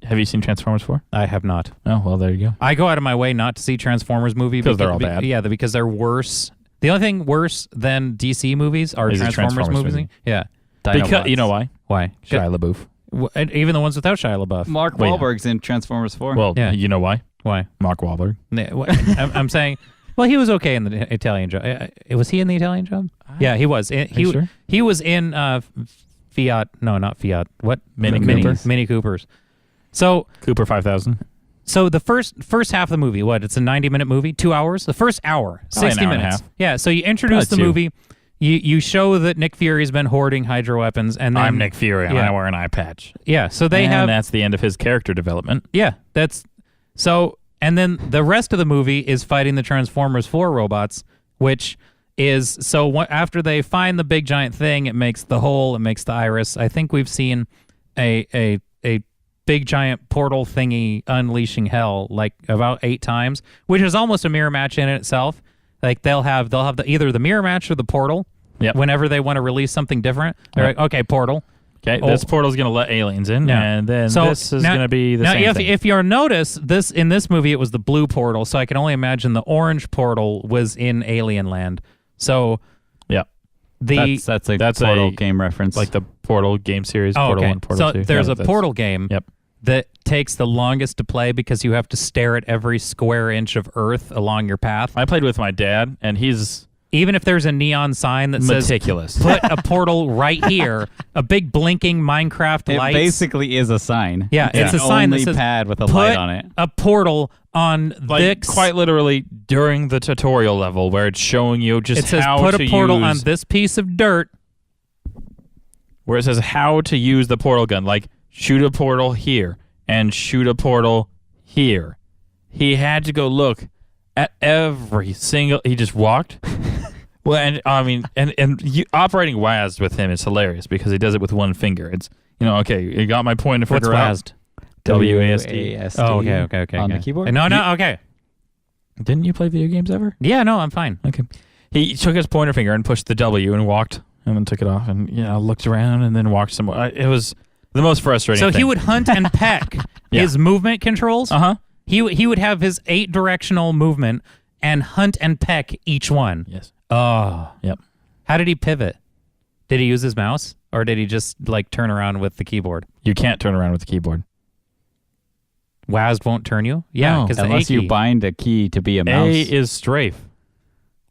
Have you seen Transformers 4? I have not. Oh, well, there you go. I go out of my way not to see Transformers movie 'Cause they're all bad. Yeah, because they're worse. The only thing worse than DC movies are Is a Transformers Transformers movies. movie. Yeah. Because you know why? Why? Shia LaBeouf. And even the ones without Shia LaBeouf. Mark Well, yeah. Wahlberg's in Transformers 4. Well, Yeah. you know why? Why? Mark Wahlberg. I'm saying, well, he was okay in the Italian Job. Was he in the Italian Job? Yeah, he was. Sure? He was in Fiat. No, not Fiat. What? Mini Coopers. Mini Coopers. So Cooper 5000. So the first half of the movie, what? It's a 90-minute movie, 2 hours. The first hour, Probably 60 an hour and a minutes. half. Yeah. So you introduce the Probably 2. movie. You show that Nick Fury's been hoarding hydro weapons, and then I'm Nick Fury, and yeah. I wear an eye patch. Yeah. So they and have. that's the end of his character development. Yeah. That's so. And then the rest of the movie is fighting the Transformers 4 robots, which is so. After they find the big giant thing, it makes the hole. It makes the iris. I think we've seen a big giant portal thingy unleashing hell like about 8 times, which is almost a mirror match in itself. Like they'll have either the mirror match or the portal. Yep. Whenever they want to release something different, they're like, okay, portal. Okay, this portal's going to let aliens in, and then this is going to be the same thing. If you'll notice, in this movie, it was the blue portal, so I can only imagine the orange portal was in Alien Land. So, yeah. That's a Portal game reference. Like the Portal game series, Portal 1, Portal 2. So there's a Portal game that takes the longest to play because you have to stare at every square inch of Earth along your path. I played with my dad, and he's... Even if there's a neon sign that meticulous. says, put a portal right here, a big blinking Minecraft light. It basically is a sign. Yeah, it's a sign that says, pad with a light on it. a portal on this. Quite literally during the tutorial level where it's showing you just it says, how put to a portal use, on this piece of dirt. Where it says how to use the portal gun. Like, shoot a portal here and shoot a portal here. He had to go look at every single... He just walked... Well, and I mean, operating WASD with him is hilarious because he does it with one finger. It's, okay, you got my point to figure out. What's WASD? WASD. Oh, okay. On the keyboard? No, okay. Didn't you play video games ever? Yeah, no, I'm fine. Okay. He took his pointer finger and pushed the W and walked, and then took it off and, looked around and then walked some more. It was the most frustrating thing. So he would hunt and peck his movement controls. Uh-huh. He would have his 8-directional movement and hunt and peck each one. Yes. Oh. Yep. How did he pivot? Did he use his mouse or did he just turn around with the keyboard? You can't turn around with the keyboard. WASD won't turn you? Yeah, because unless you bind a key to be a mouse. A is strafe.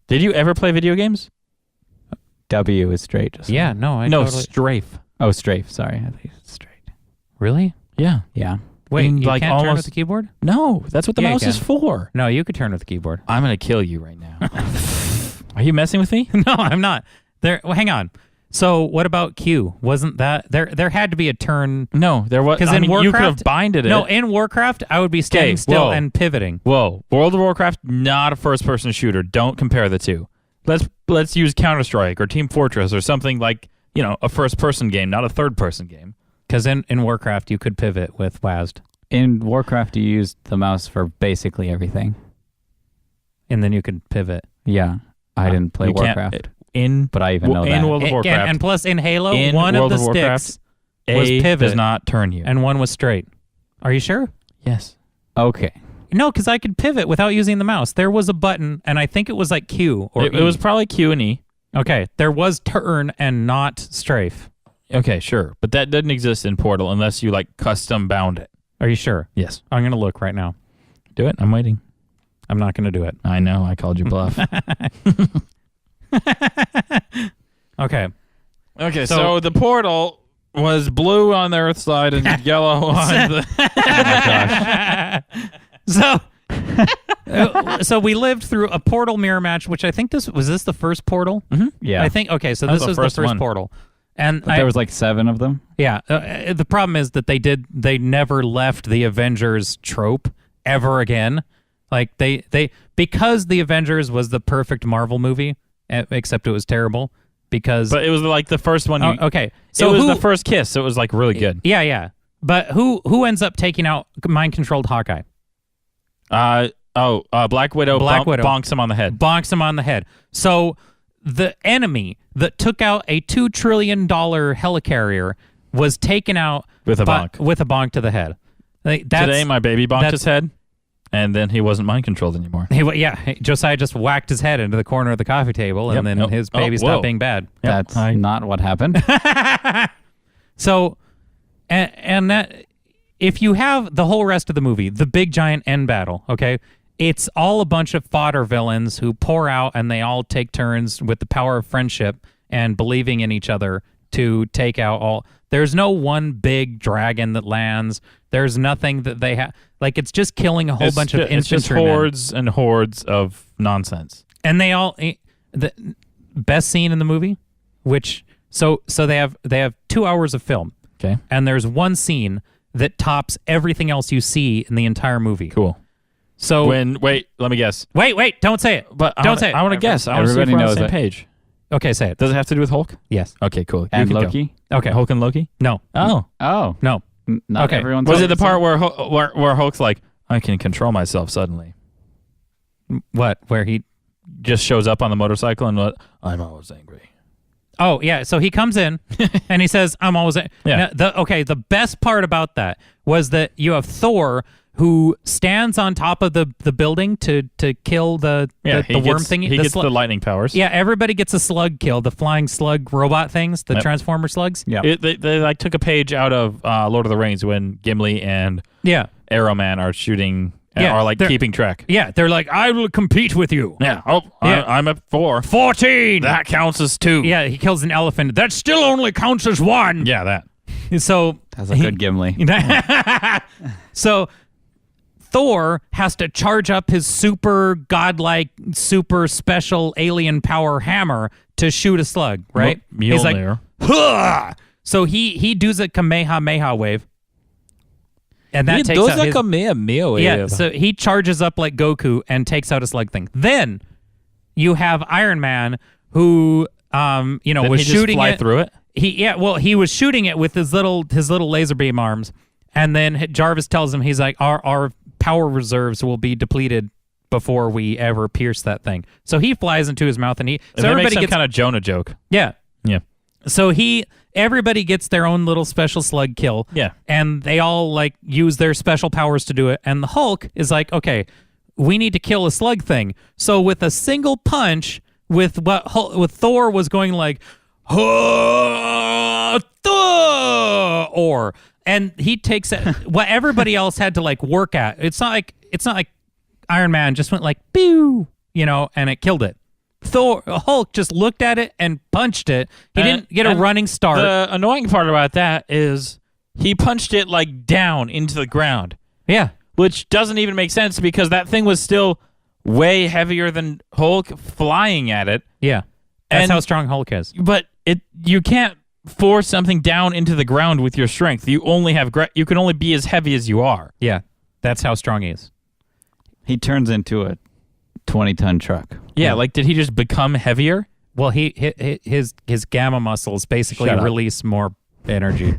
Did you ever play video games? W is straight. Yeah, no, totally... strafe. Oh, strafe. Sorry, I think it's straight. Really? Yeah. Yeah. Wait, you can't turn with the keyboard? No, that's what the mouse is for. No, you could turn with the keyboard. I'm going to kill you right now. Are you messing with me? No, I'm not. Hang on. So what about Q? Wasn't that there had to be a turn? No, there was. Because in Warcraft, you could have binded it. No, in Warcraft, I would be standing still and pivoting. Whoa, World of Warcraft, not a first-person shooter. Don't compare the two. Let's use Counter-Strike or Team Fortress or something like a first-person game, not a third-person game. Because in Warcraft, you could pivot with WASD. In Warcraft, you used the mouse for basically everything. And then you could pivot. Yeah. I didn't play Warcraft. But I even know that. In World of Warcraft. And plus in Halo, in one World of the sticks was pivot. Does not turn you. And one was straight. Are you sure? Yes. Okay. No, because I could pivot without using the mouse. There was a button, and I think it was like Q or it was probably Q and E. Okay. There was turn and not strafe. Okay, sure. But that doesn't exist in Portal unless you custom bound it. Are you sure? Yes. I'm going to look right now. Do it. I'm waiting. I'm not going to do it. I know. I called you bluff. Okay. Okay, so the portal was blue on the Earth side and yellow on the... Oh my gosh. So we lived through a portal mirror match, which I think was this the first portal? Mm-hmm. Yeah. I think, okay, so this was the first portal. And there was 7 of them? Yeah. The problem is that they never left the Avengers trope ever again. Like because the Avengers was the perfect Marvel movie, except it was terrible because... But it was the first one. Okay. So it was the first kiss, so it was really good. Yeah. But who ends up taking out mind-controlled Hawkeye? Black Widow. Bonks him on the head. Bonks him on the head. So the enemy that took out a $2 trillion helicarrier was taken out with a bonk. With a bonk to the head. Today, my baby bonked his head, and then he wasn't mind controlled anymore. Josiah just whacked his head into the corner of the coffee table, and then his baby stopped being bad. Yep. That's not what happened. So, and that if you have the whole rest of the movie, the big giant end battle, okay, it's all a bunch of fodder villains who pour out, and they all take turns with the power of friendship and believing in each other to take out all. There's no one big dragon that lands. There's nothing that they have. Like, it's just killing a whole bunch of infantrymen. It's just hordes and hordes of nonsense. And they all the best scene in the movie, which so they have 2 hours of film. Okay. And there's one scene that tops everything else you see in the entire movie. Cool. So wait, let me guess. Wait, don't say it. But don't say it. I want to guess. I want to see if Everybody we're on the knows same it. page. Okay, say it. Does it have to do with Hulk? Yes. Okay, cool. And You can go. Loki? Okay. Hulk and Loki? No. Oh. Oh. No. Not Okay. everyone's Was it the always part where Hulk's like, I can control myself suddenly? What? Where he Just shows up on the motorcycle and I'm always angry. Oh, yeah. So he comes in and he says, I'm always... Yeah. Now, the best part about that was that you have Thor who stands on top of the building to kill the worm thing. He gets the lightning powers. Yeah, everybody gets a slug kill, the flying slug robot things, the Transformer slugs. Yeah. They like took a page out of Lord of the Rings when Gimli and Yeah. Arrow Man are shooting, Yeah, are like they're- keeping track. Yeah, they're like, I will compete with you. Yeah. Oh, Yeah. I'm at 4. 14! That counts as 2. Yeah, he kills an elephant. That still only counts as 1. Yeah, that. So That's a good Gimli. so Thor has to charge up his super godlike, super special alien power hammer to shoot a slug, right? He's like, Mjolnir. "Huh!" So he does a Kamehameha wave. And that takes out his... Yeah, so he charges up like Goku and takes out a slug thing. Then you have Iron Man who Didn't was he just shooting fly it through it? He was shooting it with his little laser beam arms, and then Jarvis tells him, he's like, our power reserves will be depleted before we ever pierce that thing. So he flies into his mouth, and Everybody gets some kind of Jonah joke. yeah. Yeah. So everybody gets their own little special slug kill. Yeah. And they all like use their special powers to do it. And the Hulk is like, okay, we need to kill a slug thing. So with a single punch, with Thor was going like, Thor, and he takes it. What everybody else had to like work at. It's not like Iron Man just went like pew, and it killed it. Hulk just looked at it and punched it. He didn't get a running start. The annoying part about that is he punched it like down into the ground, Yeah. which doesn't even make sense because that thing was still way heavier than Hulk flying at it. Yeah. That's And- how strong Hulk is. But you can't force something down into the ground with your strength. You only have you can only be as heavy as you are. Yeah. That's how strong he is. He turns into a 20-ton truck. Yeah, like did he just become heavier? Well, his gamma muscles basically Shut up. release more energy.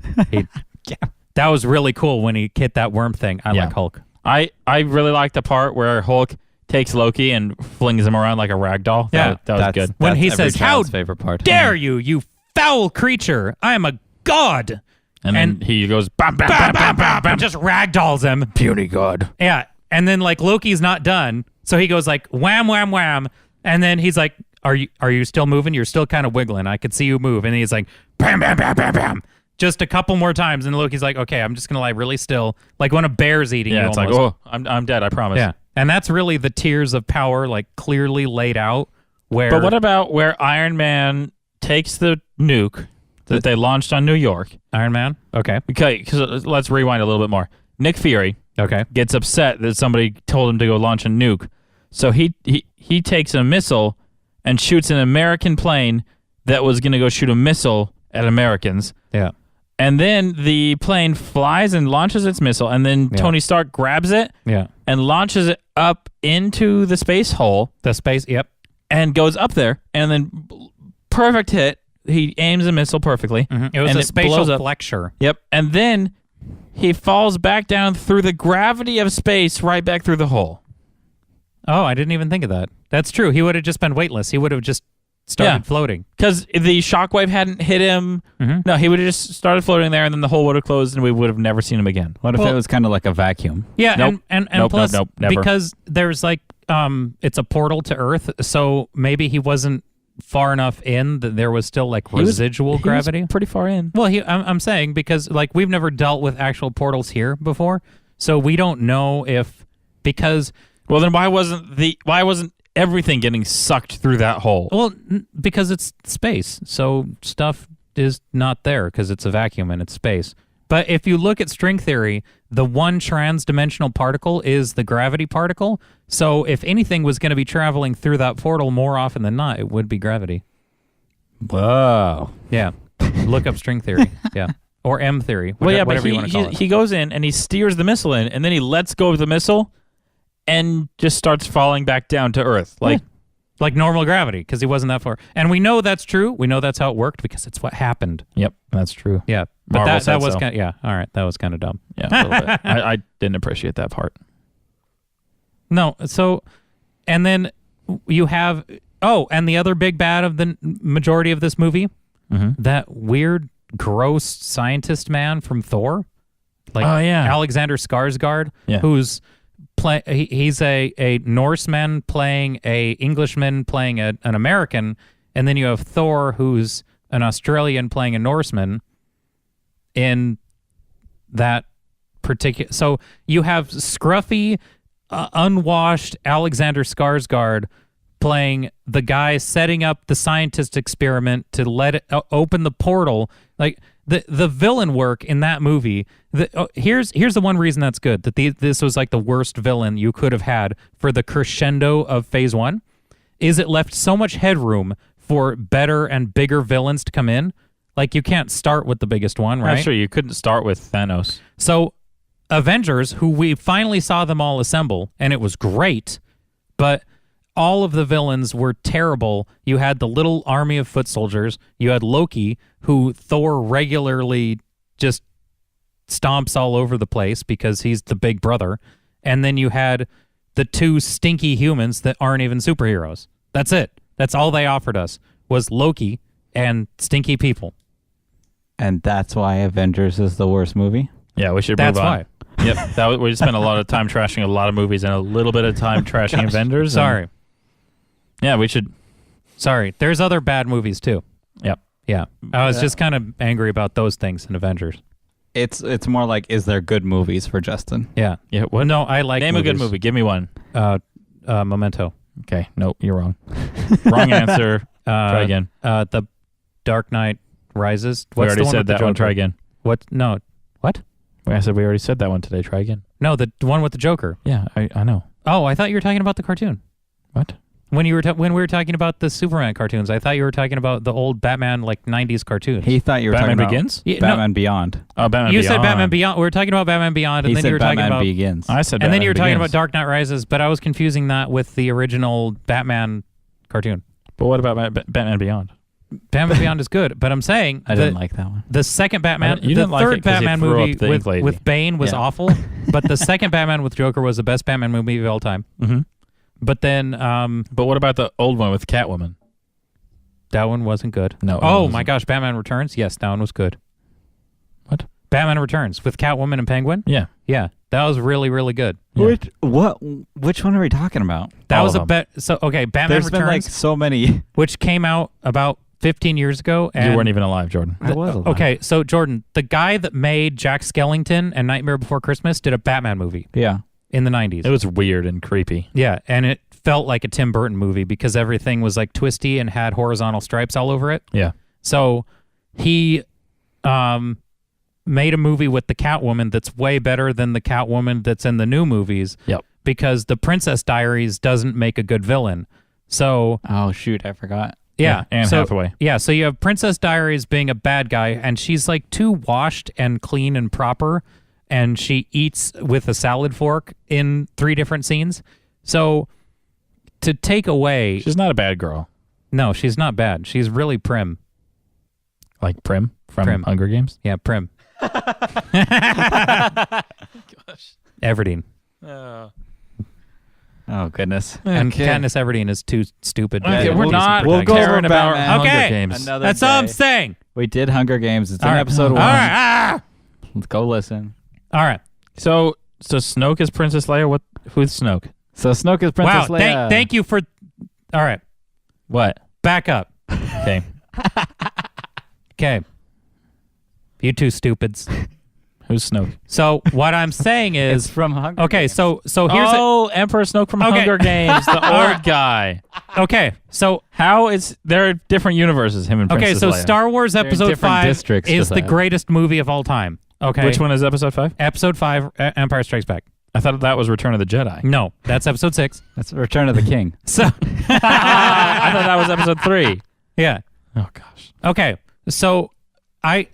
That was really cool when he hit that worm thing. I Yeah. like Hulk. I really like the part where Hulk takes Loki and flings him around like a rag doll. Yeah, that was good. When That's he every says, "How child's favorite part." dare you, you foul creature! I am a god!" And then he goes bam bam Bam, bam bam bam bam. and just ragdolls him. Puny god. Yeah, and then like Loki's not done, so he goes like wham wham wham, and then he's like, "Are you still moving? You're still kind of wiggling. I could see you move." And he's like, "Bam bam bam bam bam." Just a couple more times, and Loki's like, "Okay, I'm just gonna lie really still, like when a bear's eating you." Yeah, it's almost. like, oh, I'm dead. I promise. Yeah, and that's really the tiers of power, like clearly laid out. Where, But what about where Iron Man takes the nuke that they launched on New York? Iron Man? Okay, Because let's rewind a little bit more. Nick Fury okay, gets upset that somebody told him to go launch a nuke, so he takes a missile and shoots an American plane that was going to go shoot a missile at Americans. yeah, And then the plane flies and launches its missile, and then Yeah. Tony Stark grabs it yeah. and launches it up into the space hole The space, yep, and goes up there, and then perfect hit. He aims a missile perfectly. It was and a it spatial blows up. flexure. Yep. And then he falls back down through the gravity of space right back through the hole. Oh, I didn't even think of that. That's true. He would have just been weightless. He would have just started Yeah. floating. Because the shockwave hadn't hit him. Mhm. No, he would have just started floating there, and then the hole would have closed, and we would have never seen him again. What if Well- it was kind of like a vacuum? Yeah, Nope. and Nope, plus nope, never. because there's like it's a portal to Earth, so maybe he wasn't far enough in that there was still like residual gravity. He was pretty far in. Well, I'm saying because like we've never dealt with actual portals here before, so we don't know if because Well, then why wasn't everything getting sucked through that hole? because it's space, so stuff is not there because it's a vacuum and it's space. But if you look at string theory, the one trans-dimensional particle is the gravity particle. So if anything was going to be traveling through that portal more often than not, it would be gravity. Whoa. Yeah. Look up string theory. Yeah. Or M theory. Well, yeah, but whatever you want to call it. he goes in and he steers the missile in, and then he lets go of the missile and just starts falling back down to Earth. Like normal gravity, because he wasn't that far. And we know that's true. We know that's how it worked because it's what happened. Yep, that's true. Yeah. But Marvel that said was so. kind of, yeah. All right. That was kind of dumb. Yeah, a little bit. I didn't appreciate that part. No. So, and then you have, and the other big bad of the majority of this movie, that weird, gross scientist man from Thor. Like Alexander Skarsgård, who's he's a Norseman playing a Englishman playing an American, and then you have Thor, who's an Australian playing a Norseman in that particular. So you have scruffy, unwashed Alexander Skarsgård playing the guy setting up the scientist experiment to let it open the portal. Like the villain work in that movie. Here's the one reason that's good. That this was like the worst villain you could have had for the crescendo of Phase 1. Is it left so much headroom for better and bigger villains to come in? Like you can't start with the biggest one, right? Sure, you couldn't start with Thanos. So Avengers, who we finally saw them all assemble, and it was great, but all of the villains were terrible. You had the little army of foot soldiers. You had Loki, who Thor regularly just stomps all over the place because he's the big brother. And then you had the two stinky humans that aren't even superheroes. That's it. That's all they offered us was Loki and stinky people. And that's why Avengers is the worst movie? Yeah, we should That's move on. why. Yep, we spent a lot of time trashing a lot of movies and a little bit of time trashing Avengers. Sorry. Yeah, we should. Sorry. There's other bad movies too. Yep. Yeah. I was just kind of angry about those things in Avengers. It's more like, is there good movies for Justin? Yeah. Yeah. What? No, I like Name movies. a good movie. Give me one. Memento. Okay. Nope, you're wrong. Wrong answer. Try again. The Dark Knight Rises. We already said that one. Try again. What? No. What? I said we already said that one today. Try again. No, the one with the Joker. Yeah, I know. Oh, I thought you were talking about the cartoon. What? When you were when we were talking about the Superman cartoons, I thought you were talking about the old Batman like 90s cartoons. He thought you were Batman talking Begins? about Batman Beyond. Oh, Batman you Beyond. said Batman Beyond. We were talking about Batman Beyond, and He then said you were talking Batman about Begins. I said and Batman then you were talking Begins. about Dark Knight Rises, but I was confusing that with the original Batman cartoon. But what about Batman Beyond? Batman Beyond is good, but I'm saying I didn't like that one. the second Batman, You the didn't like third it 'cause he Batman threw movie up the ink lady. with Bane was Yeah. awful, but the second Batman with Joker was the best Batman movie of all time. Mm-hmm. But then But what about the old one with Catwoman? that one wasn't good. No. Oh my gosh, Batman Returns? Yes, that one was good. What? Batman Returns with Catwoman and Penguin? Yeah. Yeah, that was really, really good. Yeah. Which one are we talking about? That All was of a them. bet. So, okay, Batman There's Returns, been like so many. which came out about 15 years ago. And You weren't even alive, Jordan. I was alive. Okay, so Jordan, the guy that made Jack Skellington and Nightmare Before Christmas did a Batman movie Yeah. in the 90s. It was weird and creepy. Yeah, and it felt like a Tim Burton movie because everything was like twisty and had horizontal stripes all over it. Yeah. So he made a movie with the Catwoman that's way better than the Catwoman that's in the new movies. Yep. Because the Princess Diaries doesn't make a good villain. So Oh shoot, I forgot. yeah, Anne so, Hathaway. Yeah, so you have Princess Diaries being a bad guy, and she's like too washed and clean and proper, and she eats with a salad fork in 3 different scenes. So to take away, She's not a bad girl. no, she's not bad. She's really prim. Like Prim from Prim. Hunger Games. Yeah, prim. Everdeen. Oh goodness. And Katniss Everdeen is too stupid. Okay, to we're be not we'll go over caring about Batman. Hunger Okay. Games. Another That's all I'm day. saying. We did Hunger Games. It's in All right. episode All 1. right. Let's go listen. All right. So Snoke is Princess Leia. Who's Snoke? So Snoke is Princess Wow. Leia. Thank you for. All right. What? Back up. Okay. Okay. You two stupids. Who's Snoke? So what I'm saying It's is, from Hunger okay, Games. so here's Emperor Snoke from Okay. Hunger Games, the All old right. guy. okay, so How is there are different universes? Him and Princess so Leia. Star Wars in Episode different 5 districts is to the that. greatest movie of all time. Okay, Which one is Episode 5? Episode 5, Empire Strikes Back. I thought that was Return of the Jedi. No, that's Episode 6. That's Return of the King. So I thought that was Episode 3. yeah, Oh gosh. okay, so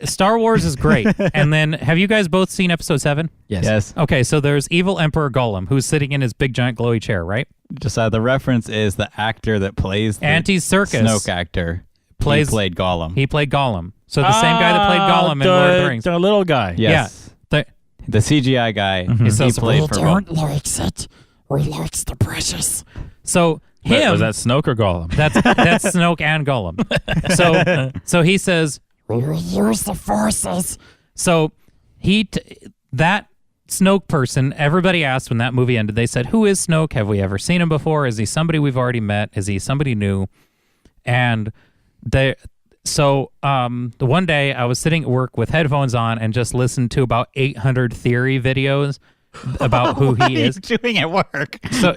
Star Wars is great, and then have you guys both seen Episode 7? Yes. Okay, so there's evil Emperor Gollum who's sitting in his big giant glowy chair, right? Just the reference is the actor that plays the Anti Circus Snoke actor. plays- He played Gollum. He played Gollum. So the same guy that played Gollum in Lord of the Rings. The little guy. Yes. Yeah. The CGI guy. So He played for Gollum. likes it. We likes the precious. So Wait, him was that Snoke or Gollum? that's Snoke and Gollum. So he says We will use the forces. so that Snoke person, everybody asked when that movie ended, they said, "Who is Snoke? Have we ever seen him before? Is he somebody we've already met? Is he somebody new?" And the one day I was sitting at work with headphones on and just listened to about 800 theory videos about who he is. doing at work? So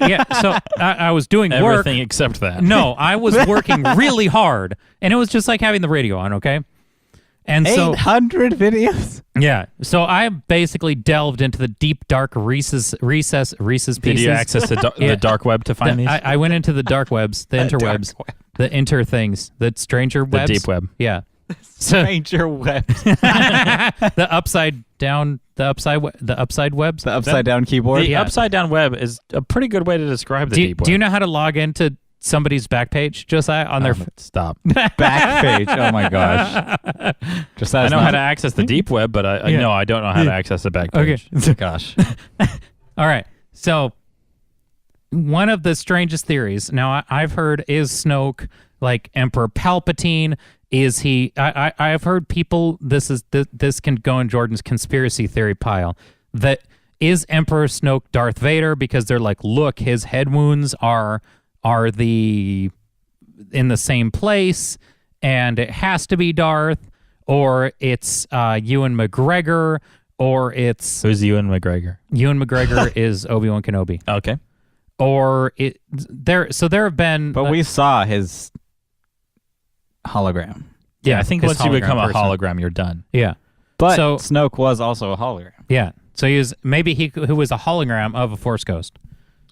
I was doing work. Everything except that. No, I was working really hard, and it was just like having the radio on, okay? And so 800 videos? yeah, so I basically delved into the deep dark recess pieces. Did you access the dark web to find these? I went into the dark webs, the interwebs, the inter things, the stranger webs, deep web. Yeah, Stranger Web. the upside down, the upside webs. The upside down keyboard. The Yeah. upside down web is a pretty good way to describe the deep web. Do you know how to log into somebody's back page, Josiah, on their? Stop. Back page. Oh my gosh. Just I know how to access the deep web, but I Yeah. no, I don't know how to access the back page. Okay. Gosh. All right. So one of the strangest theories now I've heard is Snoke like Emperor Palpatine. Is he? I've heard people. This can go in Jordan's conspiracy theory pile. That is Emperor Snoke Darth Vader because they're like, look, his head wounds are in the same place, and it has to be Darth, or it's Ewan McGregor, or it's Who's Ewan McGregor? Ewan McGregor is Obi-Wan Kenobi, Okay. or there have been But we saw his hologram. Yeah, I think his once you become a person. hologram, you're done. Yeah, But So- Snoke was also a hologram. yeah. So he was who was a hologram of a Force ghost.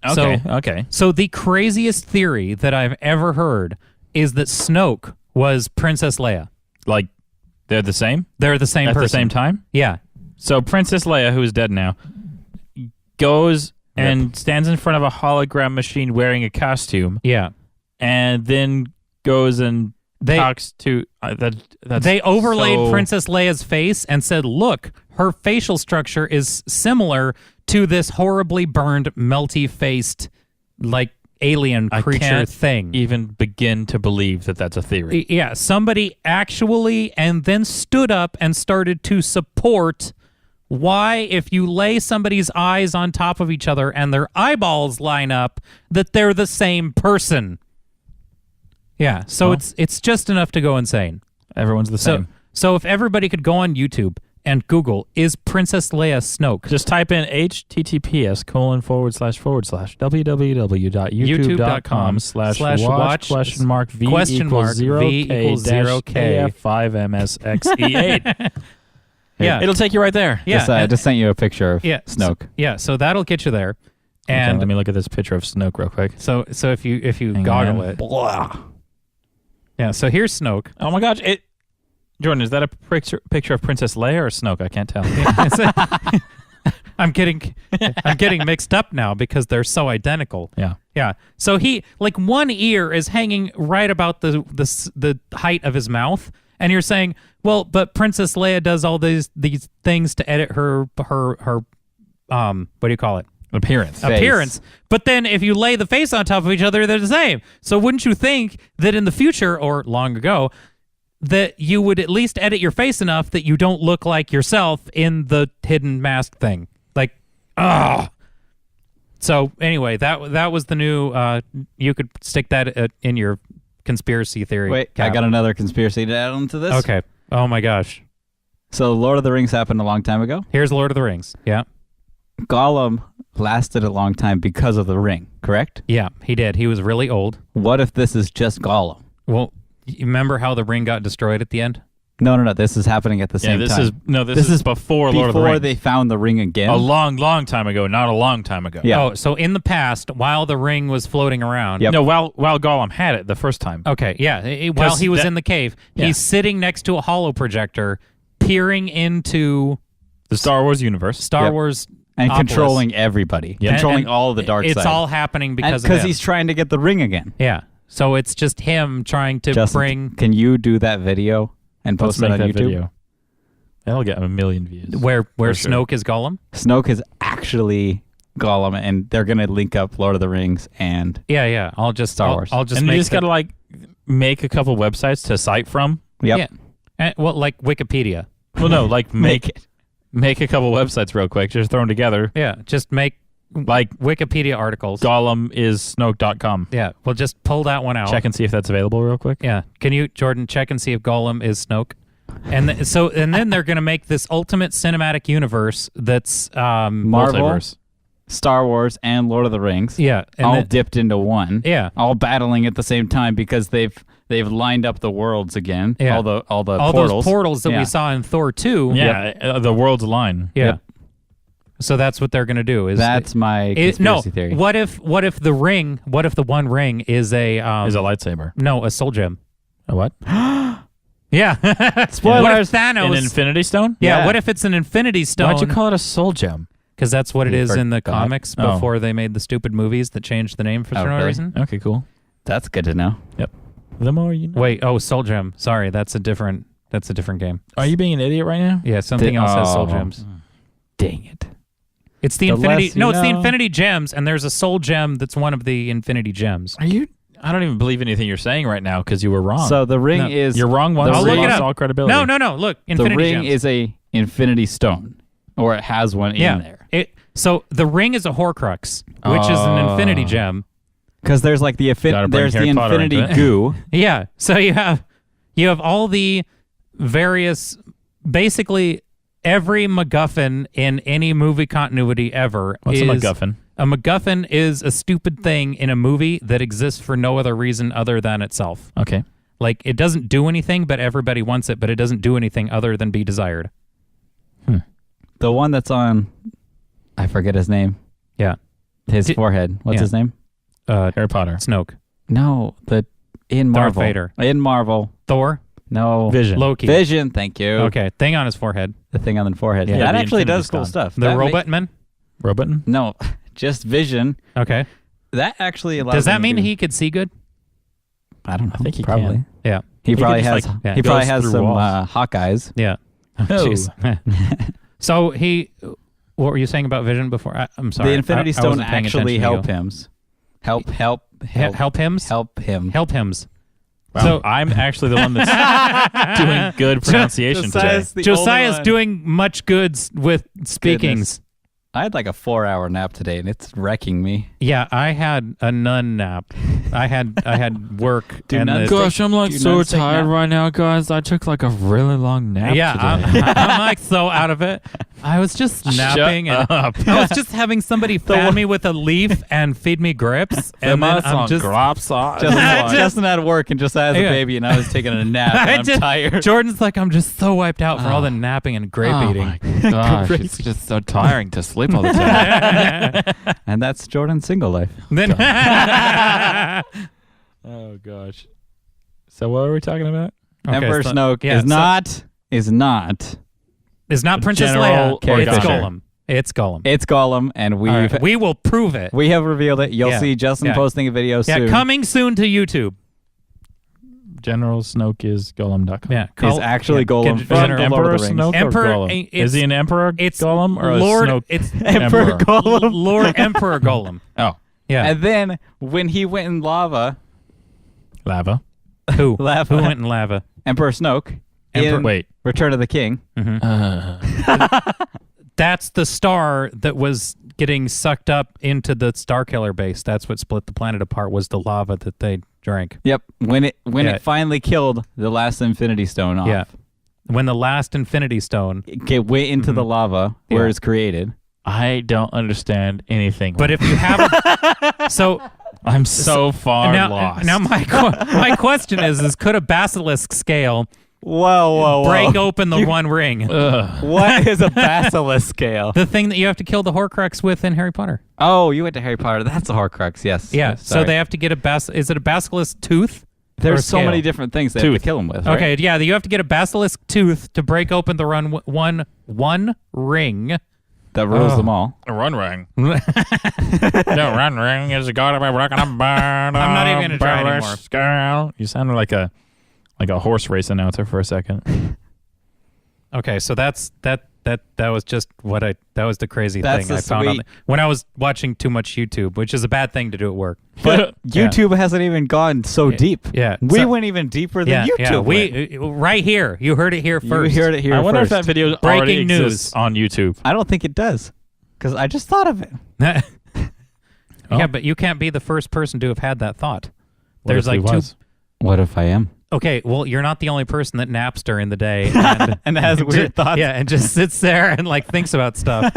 Okay. Okay. So the craziest theory that I've ever heard is that Snoke was Princess Leia. Like they're the same They're the same at person. the same time. Yeah. So Princess Leia, who's dead now, goes and stands in front of a hologram machine wearing a costume, Yeah. and then goes and talks to that's They overlaid so- Princess Leia's face and said, look, her facial structure is similar to this horribly burned, melty-faced, like, alien I creature can't thing. even begin to believe that that's a theory. Yeah, somebody actually and then stood up and started to support why, if you lay somebody's eyes on top of each other and their eyeballs line up, that they're the same person. Yeah, so Well- it's just enough to go insane. Everyone's the same. So if everybody could go on YouTube and Google, is Princess Leia Snoke? Just type in https://www.youtube.com/watch/v=0k-v-0k-5msxe8. Yeah. It'll take you right there. Yeah, I just sent you a picture of yeah, Snoke. So that'll get you there. And Okay, let me look at this picture of Snoke real quick. so if you Hang goggle on. it. Yeah, so here's Snoke. Oh my gosh! Jordan, is that a picture of Princess Leia or Snoke? I can't tell. I'm getting mixed up now because they're so identical. Yeah. Yeah. So he like one ear is hanging right about the height of his mouth, and you're saying, well, but Princess Leia does all these things to edit her what do you call it? Appearance. Appearance. But then if you lay the face on top of each other, they're the same. So wouldn't you think that in the future or long ago that you would at least edit your face enough that you don't look like yourself in the hidden mask thing? Like, So anyway, that was the new. You could stick that in your conspiracy theory. Wait, cap. I got another conspiracy to add on to this. Okay. Oh my gosh. So Lord of the Rings happened a long time ago. Here's Lord of the Rings. Yeah. Gollum lasted a long time because of the ring, correct? Yeah, he did. He was really old. What if this is just Gollum? Well, you remember how the ring got destroyed at the end? No. This is happening at the same this time. This is before Lord of the Rings. Before they found the ring again. A long time ago, not a long time ago. Yeah. Oh, so in the past, while the ring was floating around. Yep. No, while Gollum had it the first time. Okay, yeah. While he was in the cave, Yeah. he's sitting next to a holo projector, peering into The Star Wars universe. Star Yep. Wars and Opolis. controlling everybody. Yep. Controlling And all of the dark side. It's all happening because of Because him. he's trying to get the ring again. Yeah. So it's just him trying to Justin, bring can you do that video and Let's post it make on that YouTube? video. That'll get 1 million views. where For sure. Snoke is Gollum. Snoke is actually Gollum, and they're going to link up Lord of the Rings and Yeah. I'll just Star Wars. I'll just and make you just gotta like make a couple websites to cite from. yep. Yeah. Well, like Wikipedia. Well, no, like Make it. make a couple websites real quick. Just throw them together. Yeah. Just make Like Wikipedia articles. Gollum is Snoke.com. Yeah. We'll just pull that one out. Check and see if that's available real quick. Yeah. Can you, Jordan, check and see if Gollum is Snoke? And then they're going to make this ultimate cinematic universe that's Marvel, Multiverse. Star Wars, and Lord of the Rings. yeah, and all then- dipped into one. yeah. All battling at the same time because they've lined up the worlds again. Yeah. All the All portals. those portals that Yeah. we saw in Thor 2. Yeah, the world's line. Yeah. Yep. So that's what they're going to do. Is That's my no. conspiracy theory. What if the ring? What if the one ring is a Is a lightsaber. no, a soul gem? A what? Yeah. What if Spoilers. Thanos? An Infinity Stone? yeah. Yeah. What if it's an Infinity Stone? Why'd you call it a soul gem? Because that's what it is in the forgot. comics Oh. before they made the stupid movies that changed the name for Oh, no really? reason. Okay, cool. That's good to know. The more you know. Wait, Soul Gem. Sorry, that's a different game. Are you being an idiot right now? Yeah, something else has Soul Oh. Gems. Dang it. It's the The Infinity. less you No, it's the know. Infinity Gems, and there's a Soul Gem that's one of the Infinity Gems. Are you? I don't even believe anything you're saying right now because you were wrong. So the ring No, is you're wrong once. I'll you look it lost up. all credibility. No. Look, the Infinity ring Gems. is a Infinity Stone, or it has one yeah. in there. So the ring is a Horcrux, which is an Infinity Oh. Gem. Because there's like Gotta bring there's the Harry Potter Infinity into it. goo. Yeah. So you have all the various, basically every MacGuffin in any movie continuity ever. What's is a MacGuffin? A MacGuffin is a stupid thing in a movie that exists for no other reason other than itself. Okay. Like, it doesn't do anything, but everybody wants it, but it doesn't do anything other than be desired. The one that's on, I forget his name. Yeah. His forehead. What's yeah. his name? Harry Potter. Snoke. No, in Darth Marvel. Vader. In Marvel. Thor. No. Vision. Loki. Vision. Thank you. Okay, thing on his forehead. The thing on the forehead. Yeah, that the actually Infinity does cool Stone. stuff. The That Robot Man? Robotin? No, just Vision. Okay. That actually allows Does that him mean to do- he could see good? I don't know. I think he probably. can. Yeah. He He probably could has. just, yeah, he probably goes has through some walls. hawk eyes. Yeah. Oh. Jeez. So what were you saying about Vision before? I'm sorry. The Infinity I Stone wasn't paying actually attention to help you. him. Help Help hims? help him. Help hims. Wow. So- I'm actually the one that's doing good pronunciation today. Josiah's the Josiah's only one. doing much goods with speakings. I had like a 4-hour nap today, and it's wrecking me. Yeah, I had a nun nap. I had work. Do and nuns the- take- I'm like Do you so not take tired nap? right now, guys. I took like a really long nap yeah, I'm like so out of it. I was just napping and up. I was just having somebody fan me with a leaf and feed me grips, and then I'm just Justin had work and just has a Yeah. baby, and I was taking a nap, and I'm tired. Jordan's like, I'm just so wiped out for all the napping and grape eating. gosh, it's just so tiring to sleep all the time. And that's Jordan's single life. Then Oh gosh. So what are we talking about? Okay, Emperor so- Snoke yeah, is so- not. it's not Princess General Leia. It's Organa. Gollum. It's Gollum. It's Gollum, and All right, we will prove it. we have revealed it. You'll Yeah. see Justin Yeah. posting a video Yeah, soon. coming soon to YouTube. General Snoke is Gollum.com. Yeah, Is actually Gollum Gen- from General- the Lord Emperor of the Rings. Snoke Emperor- or Gollum? it's- Is he an Emperor It's Gollum or Lord. a Snoke It's Emperor Gollum. Lord Emperor Gollum. Oh, Yeah. And then when he went in lava, lava. Who? Lava. Who went in lava? Emperor Snoke in Wait. Return of the King. That's the star that was getting sucked up into the Starkiller base. That's what split the planet apart. Was the lava that they drank. Yep. When Yeah. it finally killed the last Infinity Stone off. Yeah. when the last Infinity Stone. Get way into the lava where Yeah. it's created. I don't understand anything. But if you haven't, so I'm so far now, lost. now my question is could a basilisk scale Whoa. break open the One Ring? Ugh. What is a basilisk scale? The thing that you have to kill the Horcrux with in Harry Potter. Oh, you went to Harry Potter. That's a Horcrux, yes. Yeah. So Sorry. they have to get is it a basilisk tooth? or a There's so scale? many different things they have to kill him with. Right? Okay, yeah, you have to get a basilisk tooth to break open the one ring. That rules them all. A run ring. The run ring is gotta be broken up by I'm not even gonna try anymore. Scale. You sounded like a horse race announcer for a second. Okay, so that was just that was the crazy That's thing the I found sweet- when I was watching too much YouTube, which is a bad thing to do at work. But Yeah. YouTube hasn't even gone so deep. Yeah. We So- went even deeper than Yeah, YouTube yeah. went. Right here. You heard it here first. You heard it here I wonder first. if that video Breaking already news. exists on YouTube. I don't think it does. Because I just thought of it. Yeah, but you can't be the first person to have had that thought. There's What if like he two. was? What if I am? Okay, well, you're not the only person that naps during the day and, And has weird thoughts. Yeah, and just sits there and like thinks about stuff.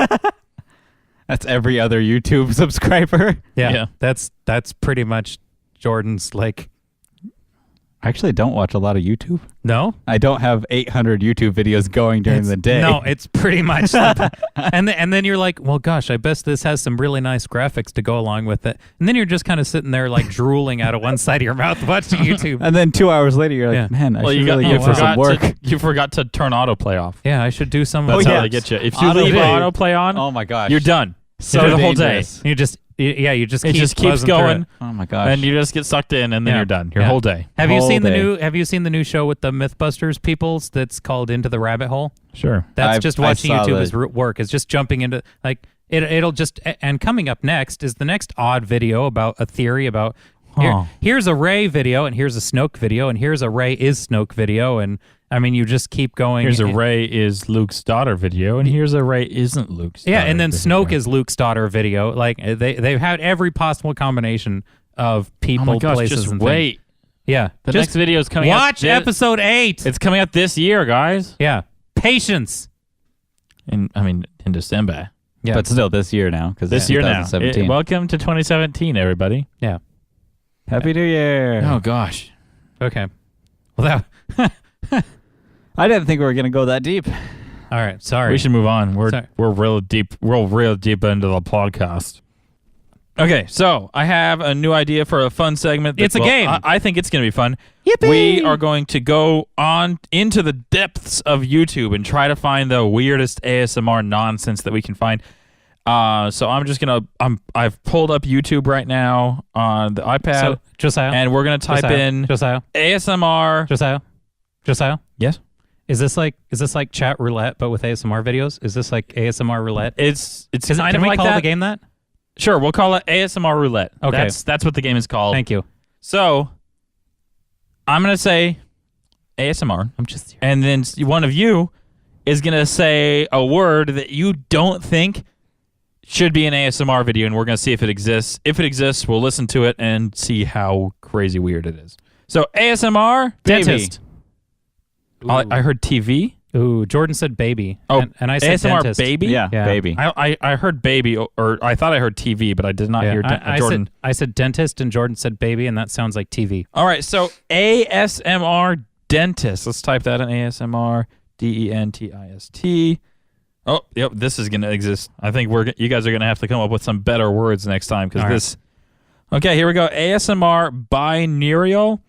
That's every other YouTube subscriber. Yeah, that's pretty much Jordan's like. I actually don't watch a lot of YouTube. No, I don't have 800 YouTube videos going during the day. No, it's pretty much. and then you're like, well, gosh, I bet this has some really nice graphics to go along with it. And then you're just kind of sitting there like drooling out of one side of your mouth watching YouTube. And then 2 hours later, you're like, Yeah. man, I Well, should you really get for some work. you forgot to turn autoplay off. Yeah, I should do some. That's of how yeah. they get you. If you Autoplay. leave autoplay on, Oh my gosh. you're done. So For the whole day. dangerous. You just you just It keep just keeps buzzing through going, it. Oh my gosh. and you just get sucked in, and then Yeah. you're done. Your Yeah. whole day. Have you Whole seen day. Have you seen the new show with the MythBusters peoples that's called Into the Rabbit Hole? Sure. That's I just watching saw YouTube the- as work. It's just jumping into like it'll just and coming up next is the next odd video about a theory about here's a Rey video and here's a Snoke video and here's a Rey is Snoke video and I mean you just keep going. Here's a Rey is Luke's daughter video, and here's a Rey isn't Luke's. Yeah, daughter and then video. Snoke is Luke's daughter video. Like they've had every possible combination of people, Oh my gosh! places, Just and wait. things. Yeah, The just next video is coming out. watch episode 8. It's coming out this year, guys. Yeah, patience. In December. Yeah, But still, this year now. Because This year now. 2017. Welcome to 2017, everybody. yeah. Happy New Year. Oh gosh. Okay. Well, that. I didn't think we were going to go that deep. All right. Sorry. We should move on. Sorry. We're real deep. We're real deep into the podcast. Okay, so I have a new idea for a fun segment. It's a game. I think it's going to be fun. Yippee! We are going to go on into the depths of YouTube and try to find the weirdest ASMR nonsense that we can find. So I'm just gonna. I've pulled up YouTube right now on the iPad, So, Josiah. and we're gonna type in Josiah. ASMR. Josiah. Yes, Is this like chat roulette but with ASMR videos? Is this like ASMR roulette? it's Can kind of we like call that. the game that? Sure, we'll call it ASMR roulette. Okay. That's what the game is called. Thank you. So I'm gonna say ASMR, I'm just. and then one of you is gonna say a word that you don't think should be an ASMR video, and we're gonna see if it exists. If it exists, we'll listen to it and see how crazy weird it is. So ASMR Dentist. I heard TV. Ooh, Jordan said baby. Oh, and I said ASMR dentist. baby. Yeah, Yeah. baby. I heard baby, or I thought I heard TV, but I did not Yeah, hear I Jordan. I said dentist and Jordan said baby, and that sounds like TV. All right, so ASMR dentist. Let's type that in ASMR DENTIST. Oh, yep, this is gonna exist. I think you guys are gonna have to come up with some better words next time because All right. this. Okay, here we go. ASMR binaural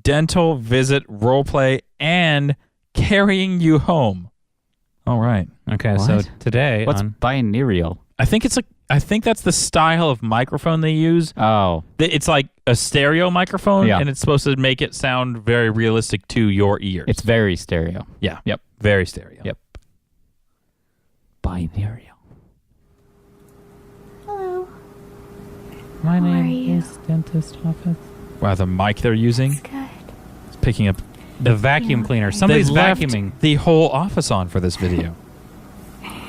dental visit roleplay and carrying you home. All right. Okay, What? so today What's on binaural? I think that's the style of microphone they use. Oh. It's like a stereo microphone, Yeah. and it's supposed to make it sound very realistic to your ears. It's very stereo. Yeah. Yep. Very stereo. Yep. Binaural. Hello. my How are name you? is dentist office. Wow, the mic they're using Good. is picking up. The vacuum Yeah. cleaner. Somebody's They've left vacuuming. the whole office on for this video.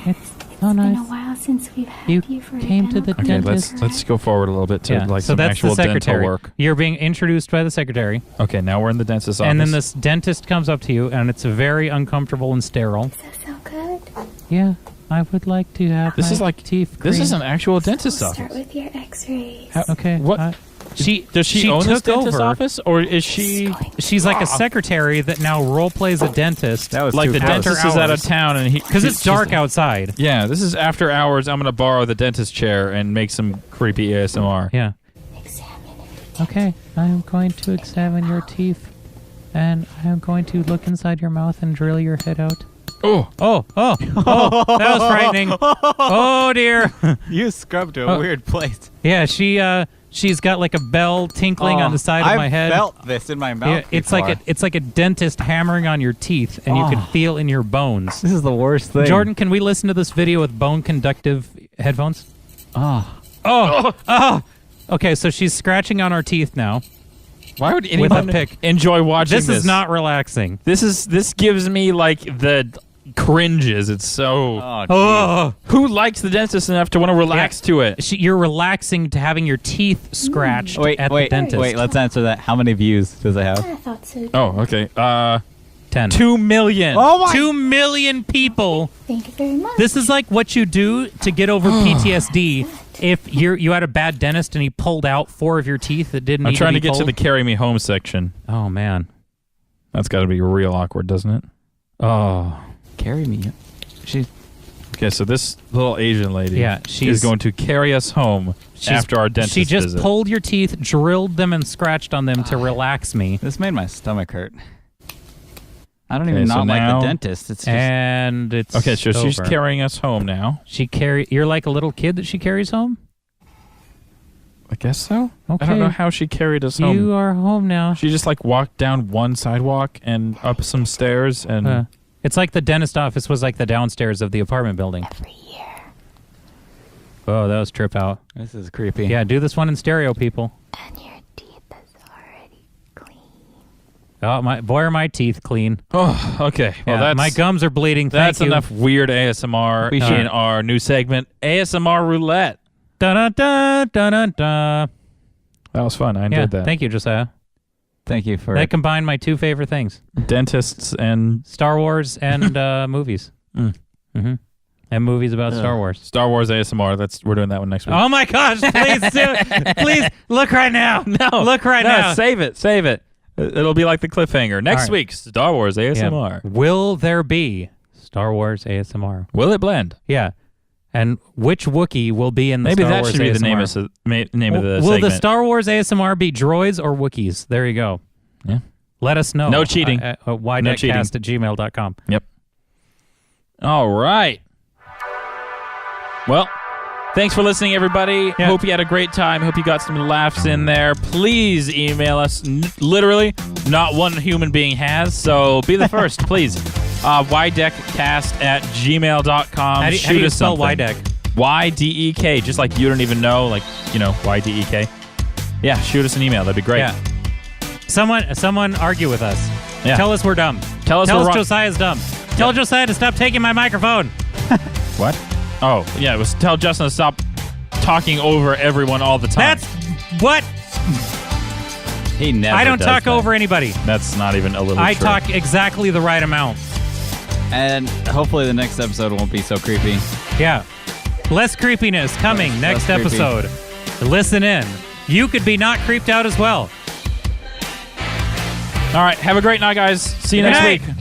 It's so It's been nice. a while since we've had You you for a came to the dental Okay, dentist. let's go forward a little bit to like so some that's actual the dental secretary. work. You're being introduced by the secretary, Okay, now we're in the dentist's office. and then this dentist comes up to you, and it's very uncomfortable and sterile. Does that sound good? Yeah, I would like to have This my is like teeth. This is cleaned. an actual dentist's We'll start office. with your x-rays. Okay. What? She Does she own this took dentist's over. office, or is she She's like a secretary that now role plays a dentist. That was like too the close. dentist is out of town and he Because it's dark outside. Yeah, this is after hours. I'm gonna borrow the dentist chair and make some creepy ASMR. Yeah. Examine Okay, I am going to examine your teeth, and I am going to look inside your mouth and drill your head out. Oh, Oh, that was frightening. Oh dear. You scrubbed to a weird place. Yeah, she's got like a bell tinkling on the side of my head. I felt this in my mouth. Yeah, it's like a dentist hammering on your teeth, and you can feel in your bones. This is the worst thing. Jordan, can we listen to this video with bone conductive headphones? Oh. Okay, so she's scratching on our teeth now. why would With anyone a pick. enjoy watching this? This is not relaxing. This gives me like the cringes. It's so. Oh, geez. Oh, Who likes the dentist enough to want to relax to it? you're relaxing to having your teeth scratched Wait, at wait, the dentist. wait. Let's answer that. How many views does it have? I thought so. Oh, okay. 10. 2 million. Oh my! 2 million people. Thank you very much. This is like what you do to get over PTSD. If you had a bad dentist and he pulled out 4 of your teeth that didn't. I'm need trying to to be get to pulled. the carry me home section. Oh man. That's got to be real awkward, doesn't it? Oh. Carry me. She. Okay, so this little Asian lady Yeah, is she's- going to carry us home after our dentist She just visit. pulled your teeth, drilled them, and scratched on them to relax me. This made my stomach hurt. I don't Okay, even so not like now- the dentist. It's just. And it's Okay, so she's over. carrying us home now. You're like a little kid that she carries home? I guess so. Okay. I don't know how she carried us home. You are home now. She just like walked down one sidewalk and up some stairs and It's like the dentist office was like the downstairs of the apartment building. Every year. Oh, that was trip out. This is creepy. Yeah, do this one in stereo, people. And your teeth is already clean. Oh, boy, are my teeth clean. oh, okay. Well, Yeah, that's my gums are bleeding. that's Thank you. enough weird ASMR We should- in our new segment, ASMR Roulette. Da-da-da, da-da-da. That was fun. I enjoyed Yeah, that. thank you, Josiah. Thank you for. That combined my 2 favorite things: Dentists and Star Wars and movies. Mm. Mm-hmm. And movies about Star Wars. Star Wars ASMR. We're doing that one next week. Oh my gosh! Please do it. Please look right now. no, look right no, now. Save it. It'll be like the cliffhanger. Next All right. week, Star Wars Yeah. ASMR. Will there be Star Wars ASMR? Will it blend? Yeah. And which Wookiee will be in the Maybe Star that Wars should be ASMR? the name of the Will segment. the Star Wars ASMR be droids or Wookiees? There you go. Yeah. Let us know. No cheating. YDEKcast@gmail.com. Yep. All right. Well, thanks for listening, everybody. Yeah. Hope you had a great time. Hope you got some laughs in there. Please email us. Literally, not one human being has, so be the first, please. YDEKcast@gmail.com. How do Shoot you us spell something. YDEK? YDEK, just like you don't even know, like, YDEK. Yeah, shoot us an email. That'd be great. Yeah. Someone argue with us. Yeah. Tell us we're dumb. Tell us we're wrong. Josiah's dumb. Tell Josiah to stop taking my microphone. What? Oh, yeah, it was tell Justin to stop talking over everyone all the time. That's what He never. I don't does talk that. over anybody. That's not even a little I true. talk exactly the right amount. And hopefully the next episode won't be so creepy. Yeah. Less creepiness coming next less creepy. episode. Listen in. You could be not creeped out as well. All right, have a great night, guys. See you Good next night. week.